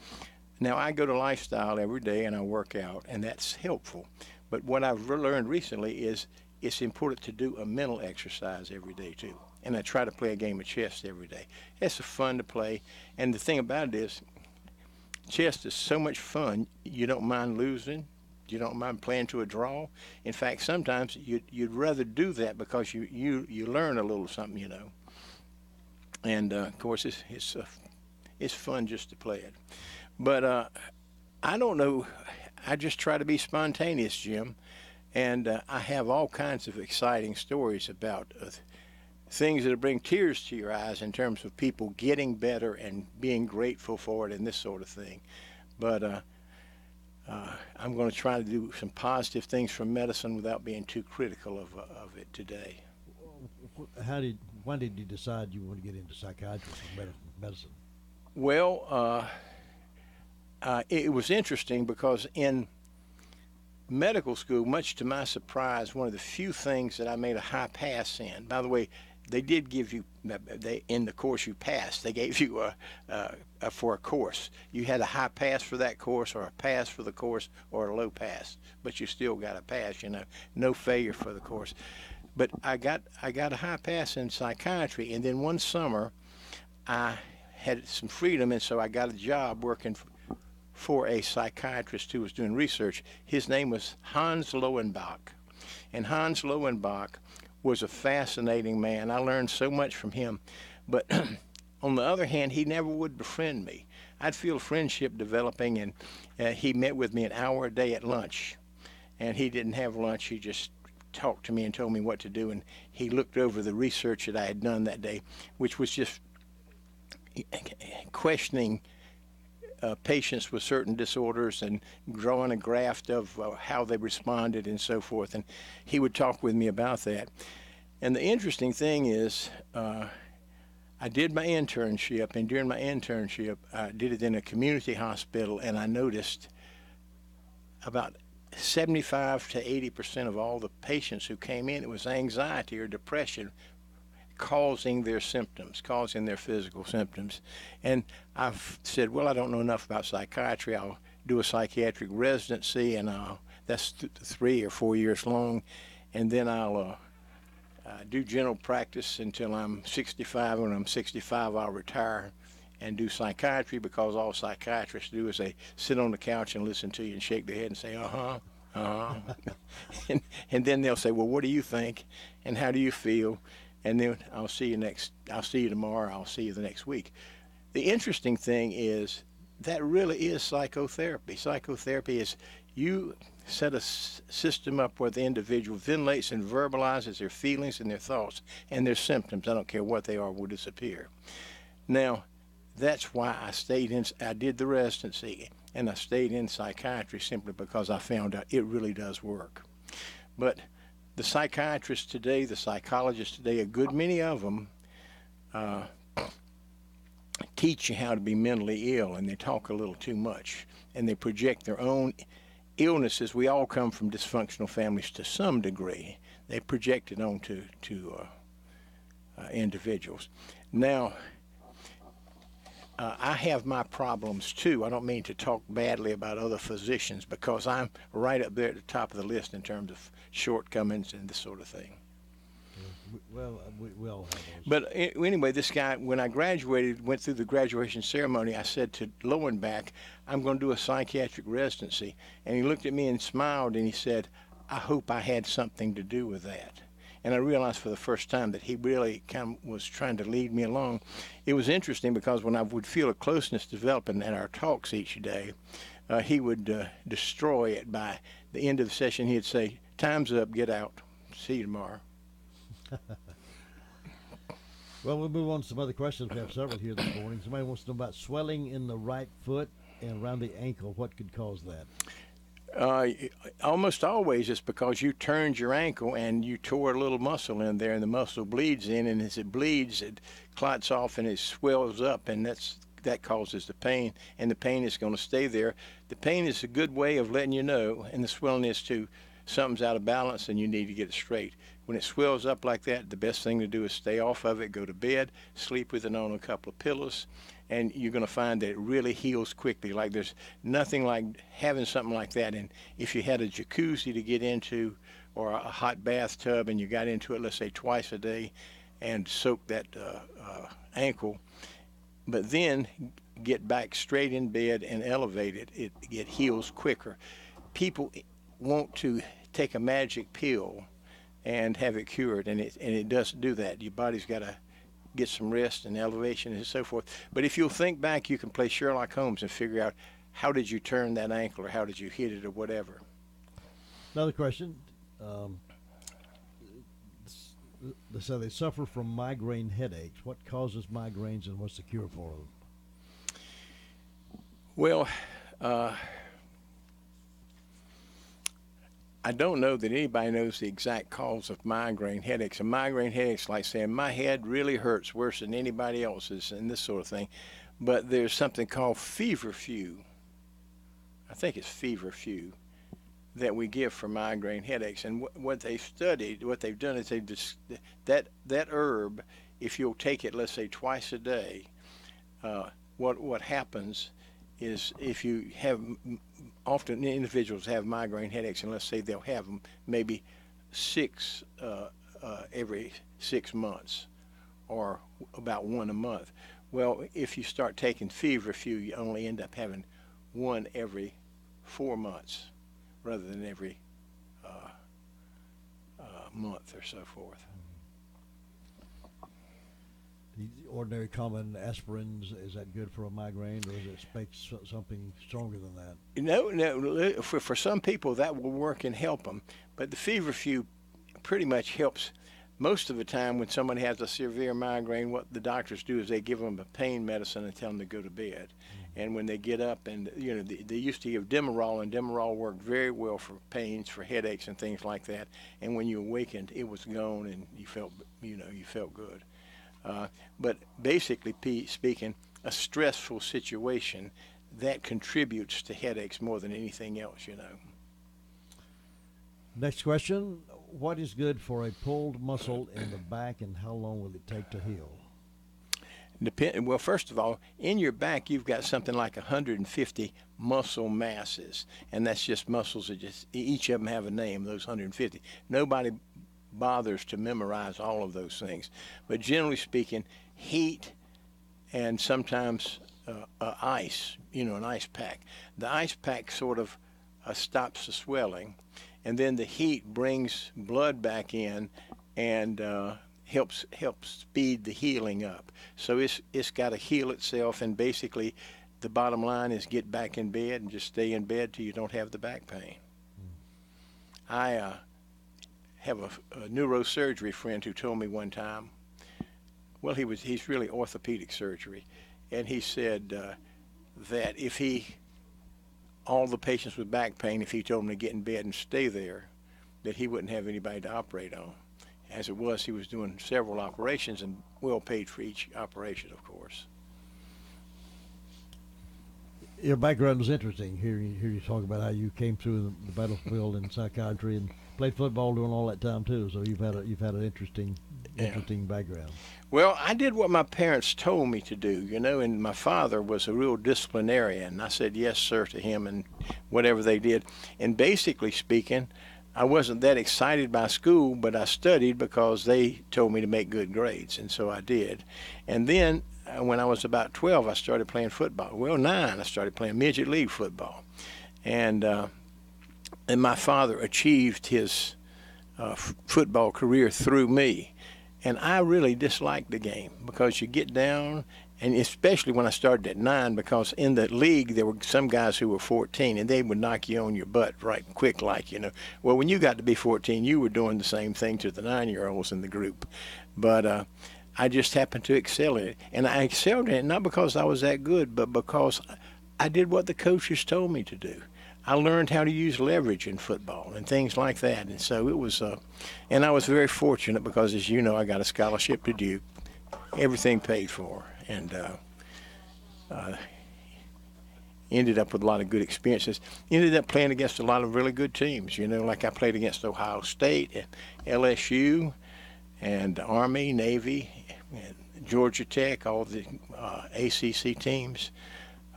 now I go to Lifestyle every day and I work out, and that's helpful. But what I've learned recently is it's important to do a mental exercise every day too. And I try to play a game of chess every day. It's fun to play. And the thing about it is, chess is so much fun, you don't mind losing. You don't mind playing to a draw. In fact, sometimes you'd rather do that because you learn a little something, you know. And, of course, it's fun just to play it. But I don't know. I just try to be spontaneous, Jim. And I have all kinds of exciting stories about things that bring tears to your eyes in terms of people getting better and being grateful for it and this sort of thing. But I'm going to try to do some positive things from medicine without being too critical of it today. When did you decide you want to get into psychiatry and medicine? Well, it was interesting because in medical school, much to my surprise, one of the few things that I made a high pass in. By the way, they did give you, in the course you passed, they gave you for a course. You had a high pass for that course, or a pass for the course, or a low pass, but you still got a pass, you know, no failure for the course. But I got a high pass in psychiatry, and then one summer I had some freedom, and so I got a job working for a psychiatrist who was doing research. His name was Hans Lowenbach, and Hans Lowenbach was a fascinating man. I learned so much from him. But on the other hand, he never would befriend me. I'd feel friendship developing, and he met with me an hour a day at lunch. And he didn't have lunch. He just talked to me and told me what to do. And he looked over the research that I had done that day, which was just questioning patients with certain disorders and drawing a graph of how they responded and so forth. And he would talk with me about that. And the interesting thing is, I did my internship, and during my internship, I did it in a community hospital, and I noticed about 75 to 80% of all the patients who came in, it was anxiety or depression causing their symptoms, causing their physical symptoms. And I've said, well, I don't know enough about psychiatry. I'll do a psychiatric residency, and that's 3 or 4 years long, and then I'll do general practice until I'm 65. When I'm 65, I'll retire and do psychiatry, because all psychiatrists do is they sit on the couch and listen to you and shake their head and say, and then they'll say, well, what do you think, and how do you feel? And then I'll see you tomorrow, I'll see you the next week. The interesting thing is that really is psychotherapy. Psychotherapy is you set a system up where the individual ventilates and verbalizes their feelings and their thoughts, and their symptoms, I don't care what they are, will disappear. Now, that's why I did the residency, and I stayed in psychiatry simply because I found out it really does work. But the psychiatrists today, the psychologists today, a good many of them teach you how to be mentally ill, and they talk a little too much, and they project their own illnesses. We all come from dysfunctional families to some degree. They project it onto individuals. Now, I have my problems too. I don't mean to talk badly about other physicians, because I'm right up there at the top of the list in terms of shortcomings and this sort of thing. Well, we all have those. But anyway, this guy, when I graduated, went through the graduation ceremony, I said to Lowenbach, I'm going to do a psychiatric residency. And he looked at me and smiled, and he said, I hope I had something to do with that. And I realized for the first time that he really kind of was trying to lead me along. It was interesting because when I would feel a closeness developing in our talks each day, he would destroy it. By the end of the session, he'd say, time's up, get out, see you tomorrow. Well, we'll move on to some other questions. We have several here this morning. Somebody wants to know about swelling in the right foot and around the ankle. What could cause that? Almost always it's because you turned your ankle and you tore a little muscle in there, and the muscle bleeds in, and as it bleeds, it clots off and it swells up, and that causes the pain, and the pain is going to stay there. The pain is a good way of letting you know, and the swelling is too, something's out of balance and you need to get it straight. When it swells up like that, the best thing to do is stay off of it, go to bed, sleep with it on a couple of pillows, and you're going to find that it really heals quickly. Like there's nothing like having something like that. And if you had a jacuzzi to get into or a hot bathtub and you got into it, let's say twice a day, and soak that ankle, but then get back straight in bed and elevate it, it heals quicker. People want to take a magic pill and have it cured, and it doesn't do that. Your body's got to get some rest and elevation and so forth. But if you'll think back, you can play Sherlock Holmes and figure out how did you turn that ankle or how did you hit it or whatever. Another question. So they suffer from migraine headaches. What causes migraines and what's the cure for them? Well, I don't know that anybody knows the exact cause of migraine headaches. And migraine headaches, like saying my head really hurts worse than anybody else's and this sort of thing. But there's something called feverfew. I think it's feverfew that we give for migraine headaches. And what they've studied, what they've done is they've just, that herb, if you'll take it, let's say twice a day, what happens is if you have, often individuals have migraine headaches, and let's say they'll have them maybe every 6 months or about one a month. Well, if you start taking feverfew, you only end up having one every 4 months rather than every month or so forth. The ordinary common aspirins, is that good for a migraine, or is it something stronger than that? No. For some people that will work and help them, but the feverfew pretty much helps. Most of the time when somebody has a severe migraine, what the doctors do is they give them a pain medicine and tell them to go to bed. And when they get up, and they used to give Demerol, and Demerol worked very well for pains, for headaches and things like that. And when you awakened, it was gone, and you felt good. But basically speaking, a stressful situation that contributes to headaches more than anything else, Next question. What is good for a pulled muscle in the back, and how long will it take to heal? Well, first of all, in your back, you've got something like 150 muscle masses, and that's just muscles that each of them have a name, those 150. Nobody bothers to memorize all of those things. But generally speaking, heat and sometimes ice, an ice pack. The ice pack sort of stops the swelling, and then the heat brings blood back in and helps speed the healing up. So it's got to heal itself, and basically the bottom line is get back in bed and just stay in bed till you don't have the back pain. I have a neurosurgery friend who told me one time, well, he's really orthopedic surgery, and he said that if all the patients with back pain, if he told them to get in bed and stay there, that he wouldn't have anybody to operate on. As it was, he was doing several operations and well paid for each operation, of course. Your background is interesting. Here you talk about how you came through the battlefield in psychiatry and played football during all that time too. So you've had an interesting background. Well, I did what my parents told me to do, and my father was a real disciplinarian. I said yes, sir, to him and whatever they did. And basically speaking, I wasn't that excited by school, but I studied because they told me to make good grades, and so I did. And then when I was about 12, I started playing football. Well, 9, I started playing midget league football. And my father achieved his football career through me. And I really disliked the game because you get down, and especially when I started at 9, because in the league there were some guys who were 14, and they would knock you on your butt right quick, Well, when you got to be 14, you were doing the same thing to the 9-year-olds in the group. But I just happened to excel in it. And I excelled in it not because I was that good, but because I did what the coaches told me to do. I learned how to use leverage in football and things like that. And so it was, and I was very fortunate because, as you know, I got a scholarship to Duke, everything paid for, and ended up with a lot of good experiences. Ended up playing against a lot of really good teams, like I played against Ohio State and LSU and Army, Navy, Georgia Tech, all the ACC teams.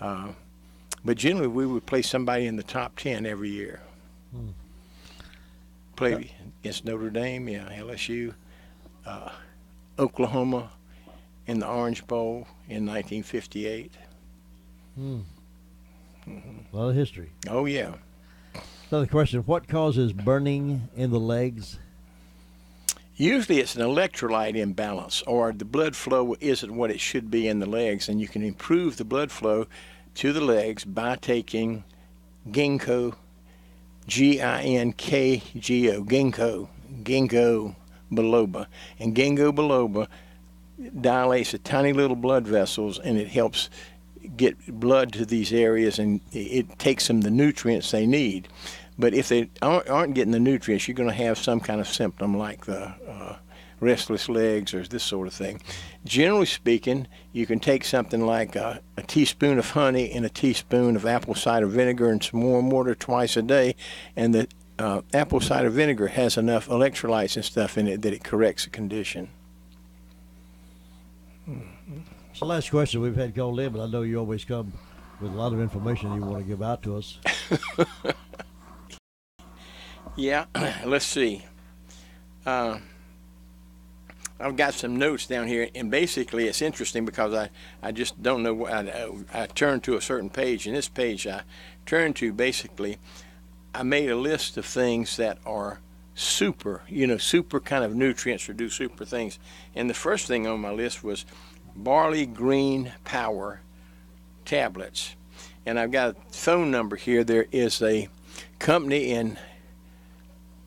But generally, we would play somebody in the top 10 every year. Play against Notre Dame, LSU, Oklahoma in the Orange Bowl in 1958. A lot of history. Oh, yeah. Another question, what causes burning in the legs? Usually it's an electrolyte imbalance, or the blood flow isn't what it should be in the legs, and you can improve the blood flow to the legs by taking ginkgo, Ginkgo, ginkgo biloba. And ginkgo biloba dilates the tiny little blood vessels, and it helps get blood to these areas, and it takes them the nutrients they need. But if they aren't getting the nutrients, you're going to have some kind of symptom like the restless legs or this sort of thing. Generally speaking, you can take something like a teaspoon of honey and a teaspoon of apple cider vinegar and some warm water twice a day, and the apple cider vinegar has enough electrolytes and stuff in it that it corrects the condition. It's the last question we've had called in, but I know you always come with a lot of information you want to give out to us. Yeah, let's see. I've got some notes down here, and basically it's interesting because I just don't know. I turned to a certain page, and this page I turned to, basically, I made a list of things that are super kind of nutrients or do super things. And the first thing on my list was barley green power tablets. And I've got a phone number here. There is a company in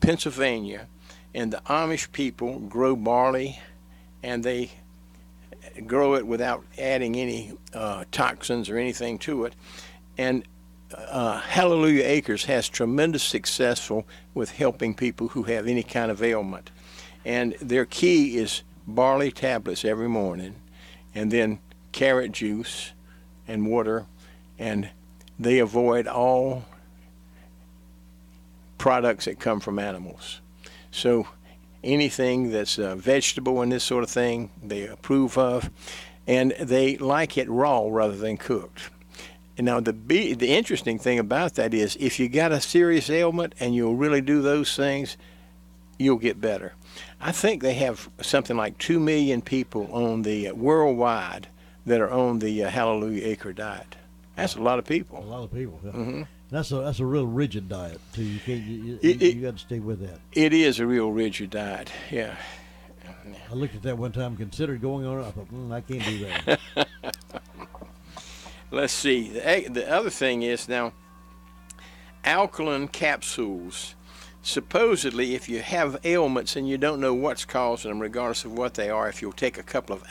Pennsylvania, and the Amish people grow barley, and they grow it without adding any toxins or anything to it. And Hallelujah Acres has tremendous success with helping people who have any kind of ailment. And their key is barley tablets every morning, and then carrot juice and water, and they avoid all products that come from animals. So anything that's vegetable and this sort of thing, they approve of, and they like it raw rather than cooked. And now the interesting thing about that is if you got a serious ailment and you'll really do those things, you'll get better. I think they have something like 2 million people on the worldwide that are on the Hallelujah Acre diet. That's a lot of people. A lot of people. Yeah. Mm-hmm. That's a real rigid diet too. You can't. You got to stay with that. It is a real rigid diet. Yeah. I looked at that one time, considered going on it. I thought, I can't do that. Let's see. The other thing is now, alkaline capsules. Supposedly, if you have ailments and you don't know what's causing them, regardless of what they are, if you'll take a couple of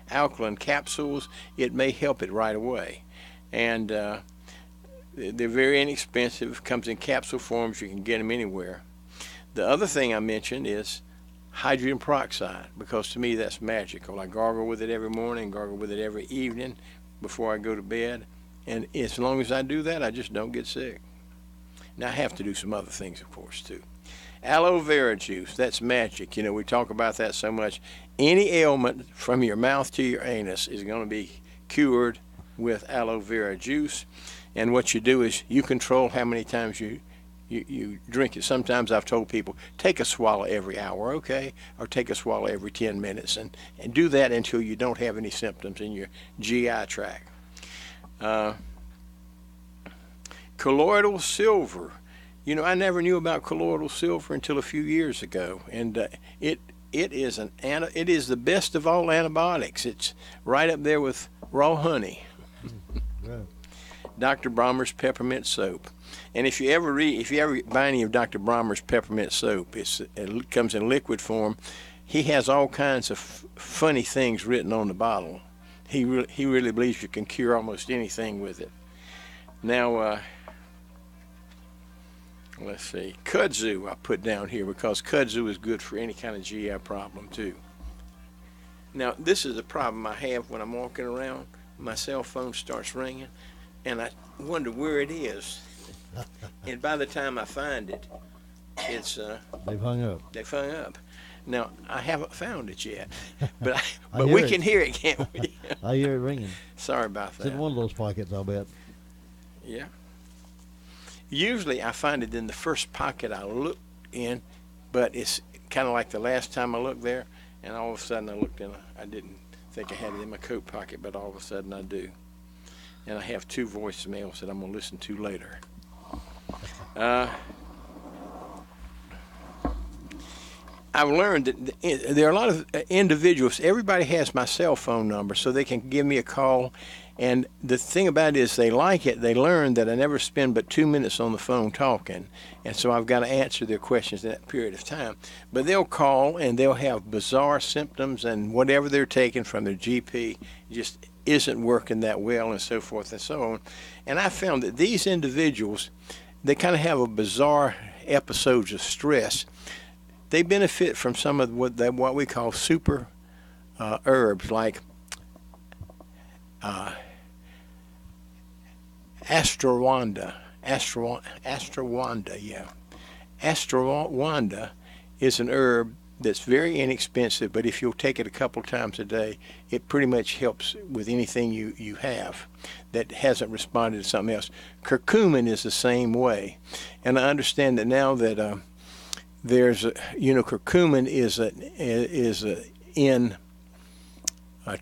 alkaline capsules, it may help it right away. And they're very inexpensive. Comes in capsule forms. You can get them anywhere. The other thing I mentioned is hydrogen peroxide, because to me that's magical. I gargle with it every morning, gargle with it every evening before I go to bed. And as long as I do that, I just don't get sick. Now I have to do some other things, of course, too. Aloe vera juice, that's magic. We talk about that so much. Any ailment from your mouth to your anus is going to be cured with aloe vera juice. And what you do is you control how many times you drink it. Sometimes I've told people, take a swallow every hour, okay? Or take a swallow every 10 minutes. And do that until you don't have any symptoms in your GI tract. Colloidal silver. I never knew about colloidal silver until a few years ago. And it is the best of all antibiotics. It's right up there with raw honey. Right. Dr. Brommer's peppermint soap. And if you ever buy any of Dr. Brommer's peppermint soap, it comes in liquid form. He has all kinds of funny things written on the bottle. He really believes you can cure almost anything with it. Now, let's see, kudzu I put down here because kudzu is good for any kind of GI problem too. Now, this is a problem I have when I'm walking around. My cell phone starts ringing, and I wonder where it is. And by the time I find it, it's They've hung up. They've hung up. Now, I haven't found it yet, but we can hear it, can't we? I hear it ringing. Sorry about that. It's in one of those pockets, I'll bet. Yeah. Usually I find it in the first pocket I look in, but it's kind of like the last time I looked there, and all of a sudden I looked in, I didn't think I had it in my coat pocket, but all of a sudden I do. And I have 2 voicemails that I'm going to listen to later. I've learned that there are a lot of individuals, everybody has my cell phone number, so they can give me a call. And the thing about it is they like it. They learn that I never spend but 2 minutes on the phone talking. And so I've got to answer their questions in that period of time. But they'll call and they'll have bizarre symptoms, and whatever they're taking from their GP just isn't working that well, and so forth and so on. And I found that these individuals, they kind of have a bizarre episodes of stress. They benefit from some of what we call super herbs, like Ashwagandha. Ashwagandha is an herb that's very inexpensive, but if you'll take it a couple times a day, it pretty much helps with anything you have that hasn't responded to something else. Curcumin is the same way, and I understand that now that there's curcumin is in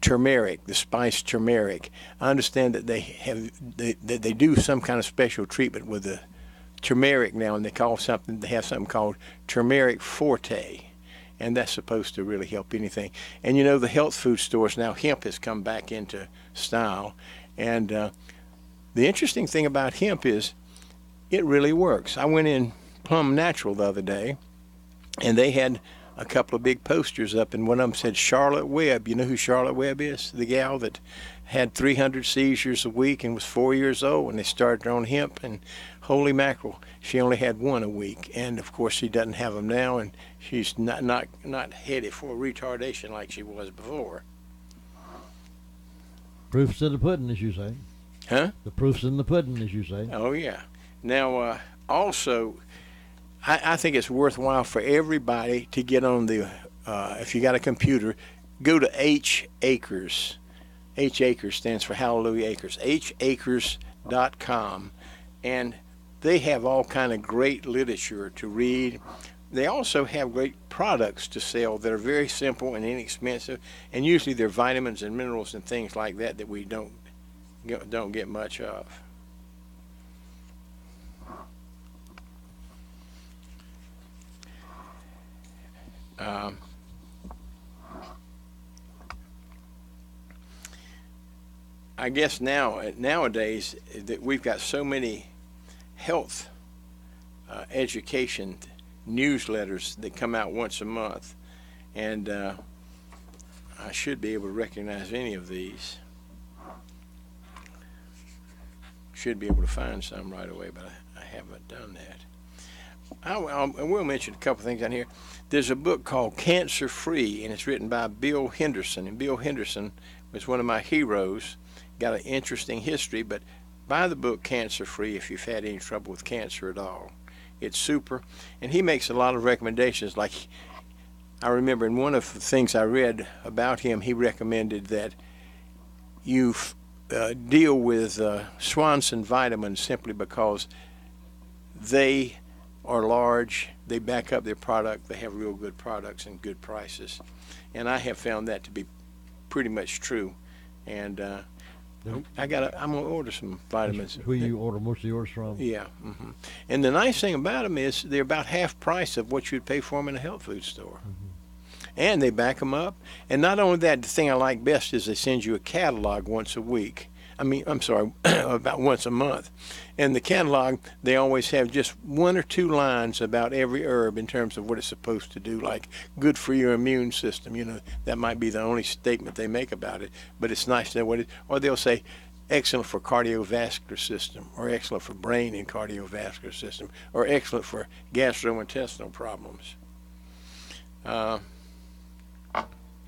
turmeric, the spice turmeric. I understand that they do some kind of special treatment with the turmeric now, and they have something called turmeric forte, and that's supposed to really help anything. And the health food stores now, hemp has come back into style, and the interesting thing about hemp is it really works. I went in Plum Natural the other day, and they had a couple of big posters up, and one of them said Charlotte Webb. You know who Charlotte Webb is? The gal that had 300 seizures a week and was 4 years old when they started her on hemp, and holy mackerel, she only had 1 a week. And of course she doesn't have them now, and she's not headed for retardation like she was before. Proof's in the pudding, as you say. Huh? The proof's in the pudding, as you say. Oh yeah. Now also, I think it's worthwhile for everybody to get on the, if you got a computer, go to H-Acres. H-Acres stands for Hallelujah Acres. Hacres.com. And they have all kind of great literature to read. They also have great products to sell that are very simple and inexpensive. And usually they're vitamins and minerals and things like that that we don't get much of. I guess nowadays that we've got so many health education newsletters that come out once a month, and I should be able to recognize any of these. Should be able to find some right away, but I haven't done that. I will mention a couple things on here. There's a book called Cancer Free, and it's written by Bill Henderson. And Bill Henderson was one of my heroes. Got an interesting history, but buy the book Cancer Free if you've had any trouble with cancer at all. It's super. And he makes a lot of recommendations. Like, I remember in one of the things I read about him, he recommended that you deal with Swanson vitamins simply because they are large, they back up their product, they have real good products and good prices. And I have found that to be pretty much true. And I'm gonna order some vitamins. Who you order most of yours from? Yeah. Mm-hmm. And the nice thing about them is they're about half price of what you'd pay for them in a health food store. Mm-hmm. And they back them up. And not only that, the thing I like best is they send you a catalog once a week. About once a month. And the catalog, they always have just 1 or 2 lines about every herb in terms of what it's supposed to do, like good for your immune system. That might be the only statement they make about it, but it's nice to know what it, or they'll say excellent for cardiovascular system, or excellent for brain and cardiovascular system, or excellent for gastrointestinal problems.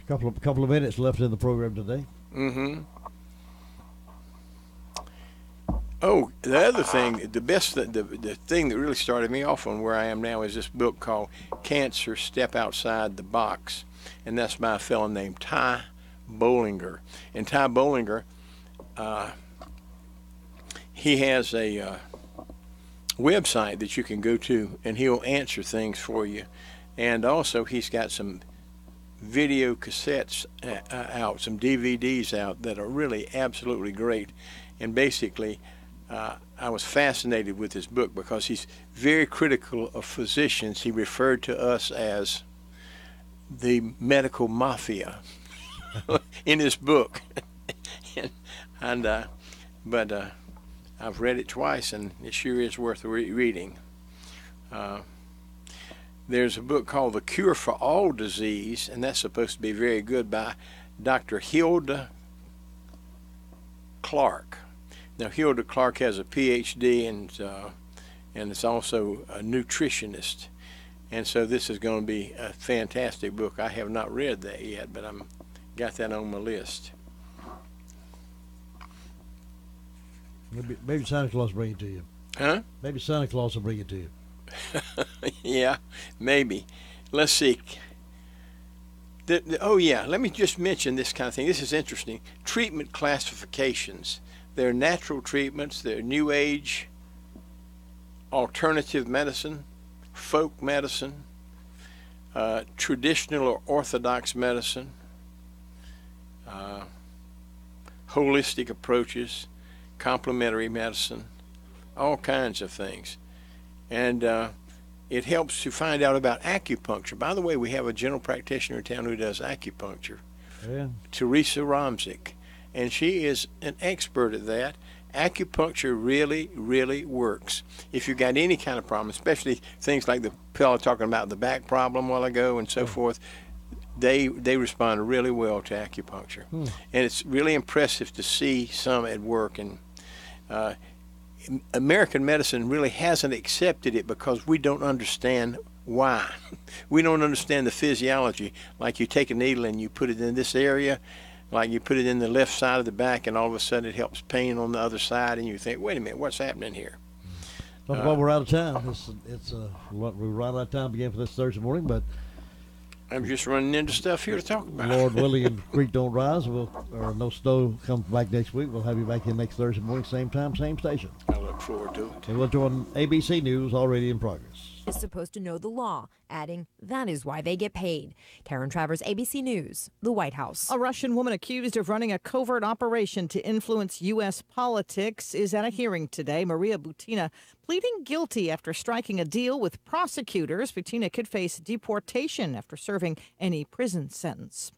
Couple of minutes left in the program today. Mm-hmm. Oh, the other thing, the thing that really started me off on where I am now is this book called Cancer Step Outside the Box. And that's by a fellow named Ty Bollinger. And Ty Bollinger, he has a website that you can go to, and he'll answer things for you. And also, he's got some video cassettes out, some DVDs out that are really absolutely great. And basically, I was fascinated with his book because he's very critical of physicians. He referred to us as the medical mafia in his book. But I've read it twice, and it sure is worth reading. There's a book called The Cure for All Disease, and that's supposed to be very good, by Dr. Hilda Clark. Now, Hilda Clark has a PhD, and is also a nutritionist. And so this is going to be a fantastic book. I have not read that yet, but I'm got that on my list. Maybe Santa Claus will bring it to you. Huh? Maybe Santa Claus will bring it to you. Yeah, maybe. Let's see. Oh, yeah, let me just mention this kind of thing. This is interesting. Treatment classifications. There are natural treatments. There are New Age, alternative medicine, folk medicine, traditional or orthodox medicine, holistic approaches, complementary medicine, all kinds of things. And it helps to find out about acupuncture. By the way, we have a general practitioner in town who does acupuncture, Teresa Romzik, and she is an expert at that. Acupuncture really, really works. If you've got any kind of problem, especially things like the fellow talking about the back problem a while ago and so forth, they respond really well to acupuncture. And it's really impressive to see some at work. And American medicine really hasn't accepted it because we don't understand why. We don't understand the physiology. Like you take a needle and you put it in this area, like you put it in the left side of the back, and all of a sudden it helps pain on the other side, and you think, wait a minute, what's happening here? Well, we're out of time. We're right out of time again for this Thursday morning, but I'm just running into stuff here to talk about. Lord willing, and the creek don't rise, or no snow comes back next week. We'll have you back in next Thursday morning, same time, same station. I look forward to it. And we'll join ABC News, already in progress. Is supposed to know the law, adding, that is why they get paid. Karen Travers, ABC News, the White House. A Russian woman accused of running a covert operation to influence U.S. politics is at a hearing today. Maria Butina pleading guilty after striking a deal with prosecutors. Butina could face deportation after serving any prison sentence.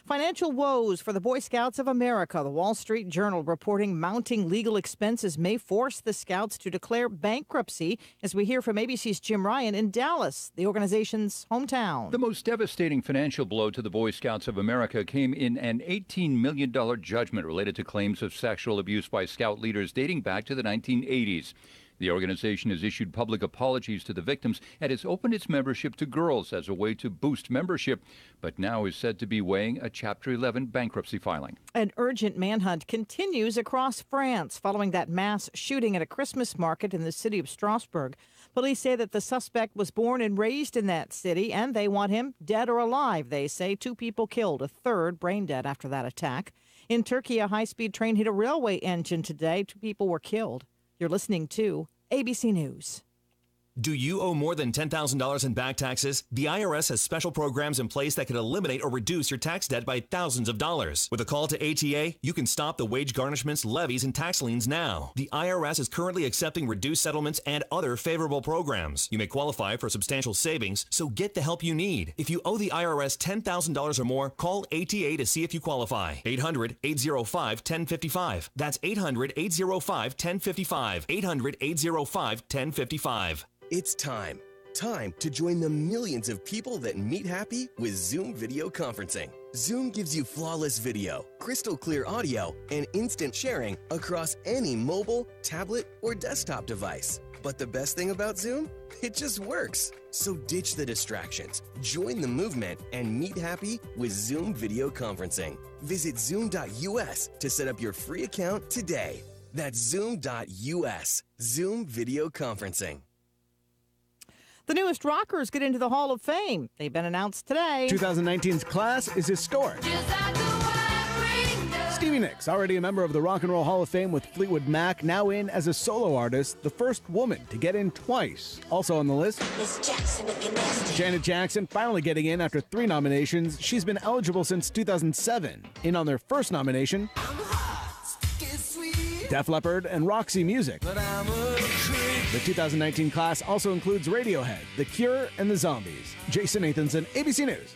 Financial woes for the Boy Scouts of America. The Wall Street Journal reporting mounting legal expenses may force the Scouts to declare bankruptcy, as we hear from ABC's Jim Ryan in Dallas, the organization's hometown. The most devastating financial blow to the Boy Scouts of America came in an $18 million judgment related to claims of sexual abuse by Scout leaders dating back to the 1980s. The organization has issued public apologies to the victims and has opened its membership to girls as a way to boost membership, but now is said to be weighing a Chapter 11 bankruptcy filing. An urgent manhunt continues across France following that mass shooting at a Christmas market in the city of Strasbourg. Police say that the suspect was born and raised in that city, and they want him dead or alive. They say 2 people killed, a third brain dead after that attack. In Turkey, a high-speed train hit a railway engine today. 2 people were killed. You're listening to ABC News. Do you owe more than $10,000 in back taxes? The IRS has special programs in place that can eliminate or reduce your tax debt by thousands of dollars. With a call to ATA, you can stop the wage garnishments, levies, and tax liens now. The IRS is currently accepting reduced settlements and other favorable programs. You may qualify for substantial savings, so get the help you need. If you owe the IRS $10,000 or more, call ATA to see if you qualify. 800-805-1055. That's 800-805-1055. 800-805-1055. It's time to join the millions of people that meet happy with Zoom video conferencing. Zoom gives you flawless video, crystal clear audio, and instant sharing across any mobile, tablet, or desktop device. But the best thing about Zoom? It just works. So ditch the distractions, join the movement, and meet happy with Zoom video conferencing. Visit Zoom.us to set up your free account today. That's Zoom.us. Zoom Video Conferencing. The newest rockers get into the Hall of Fame. They've been announced today. 2019's class is historic. Stevie Nicks, already a member of the Rock and Roll Hall of Fame with Fleetwood Mac, now in as a solo artist, the first woman to get in twice. Also on the list, Janet Jackson, finally getting in after 3 nominations. She's been eligible since 2007. In on their first nomination, Def Leppard and Roxy Music. The 2019 class also includes Radiohead, The Cure, and The Zombies. Jason Nathanson, ABC News.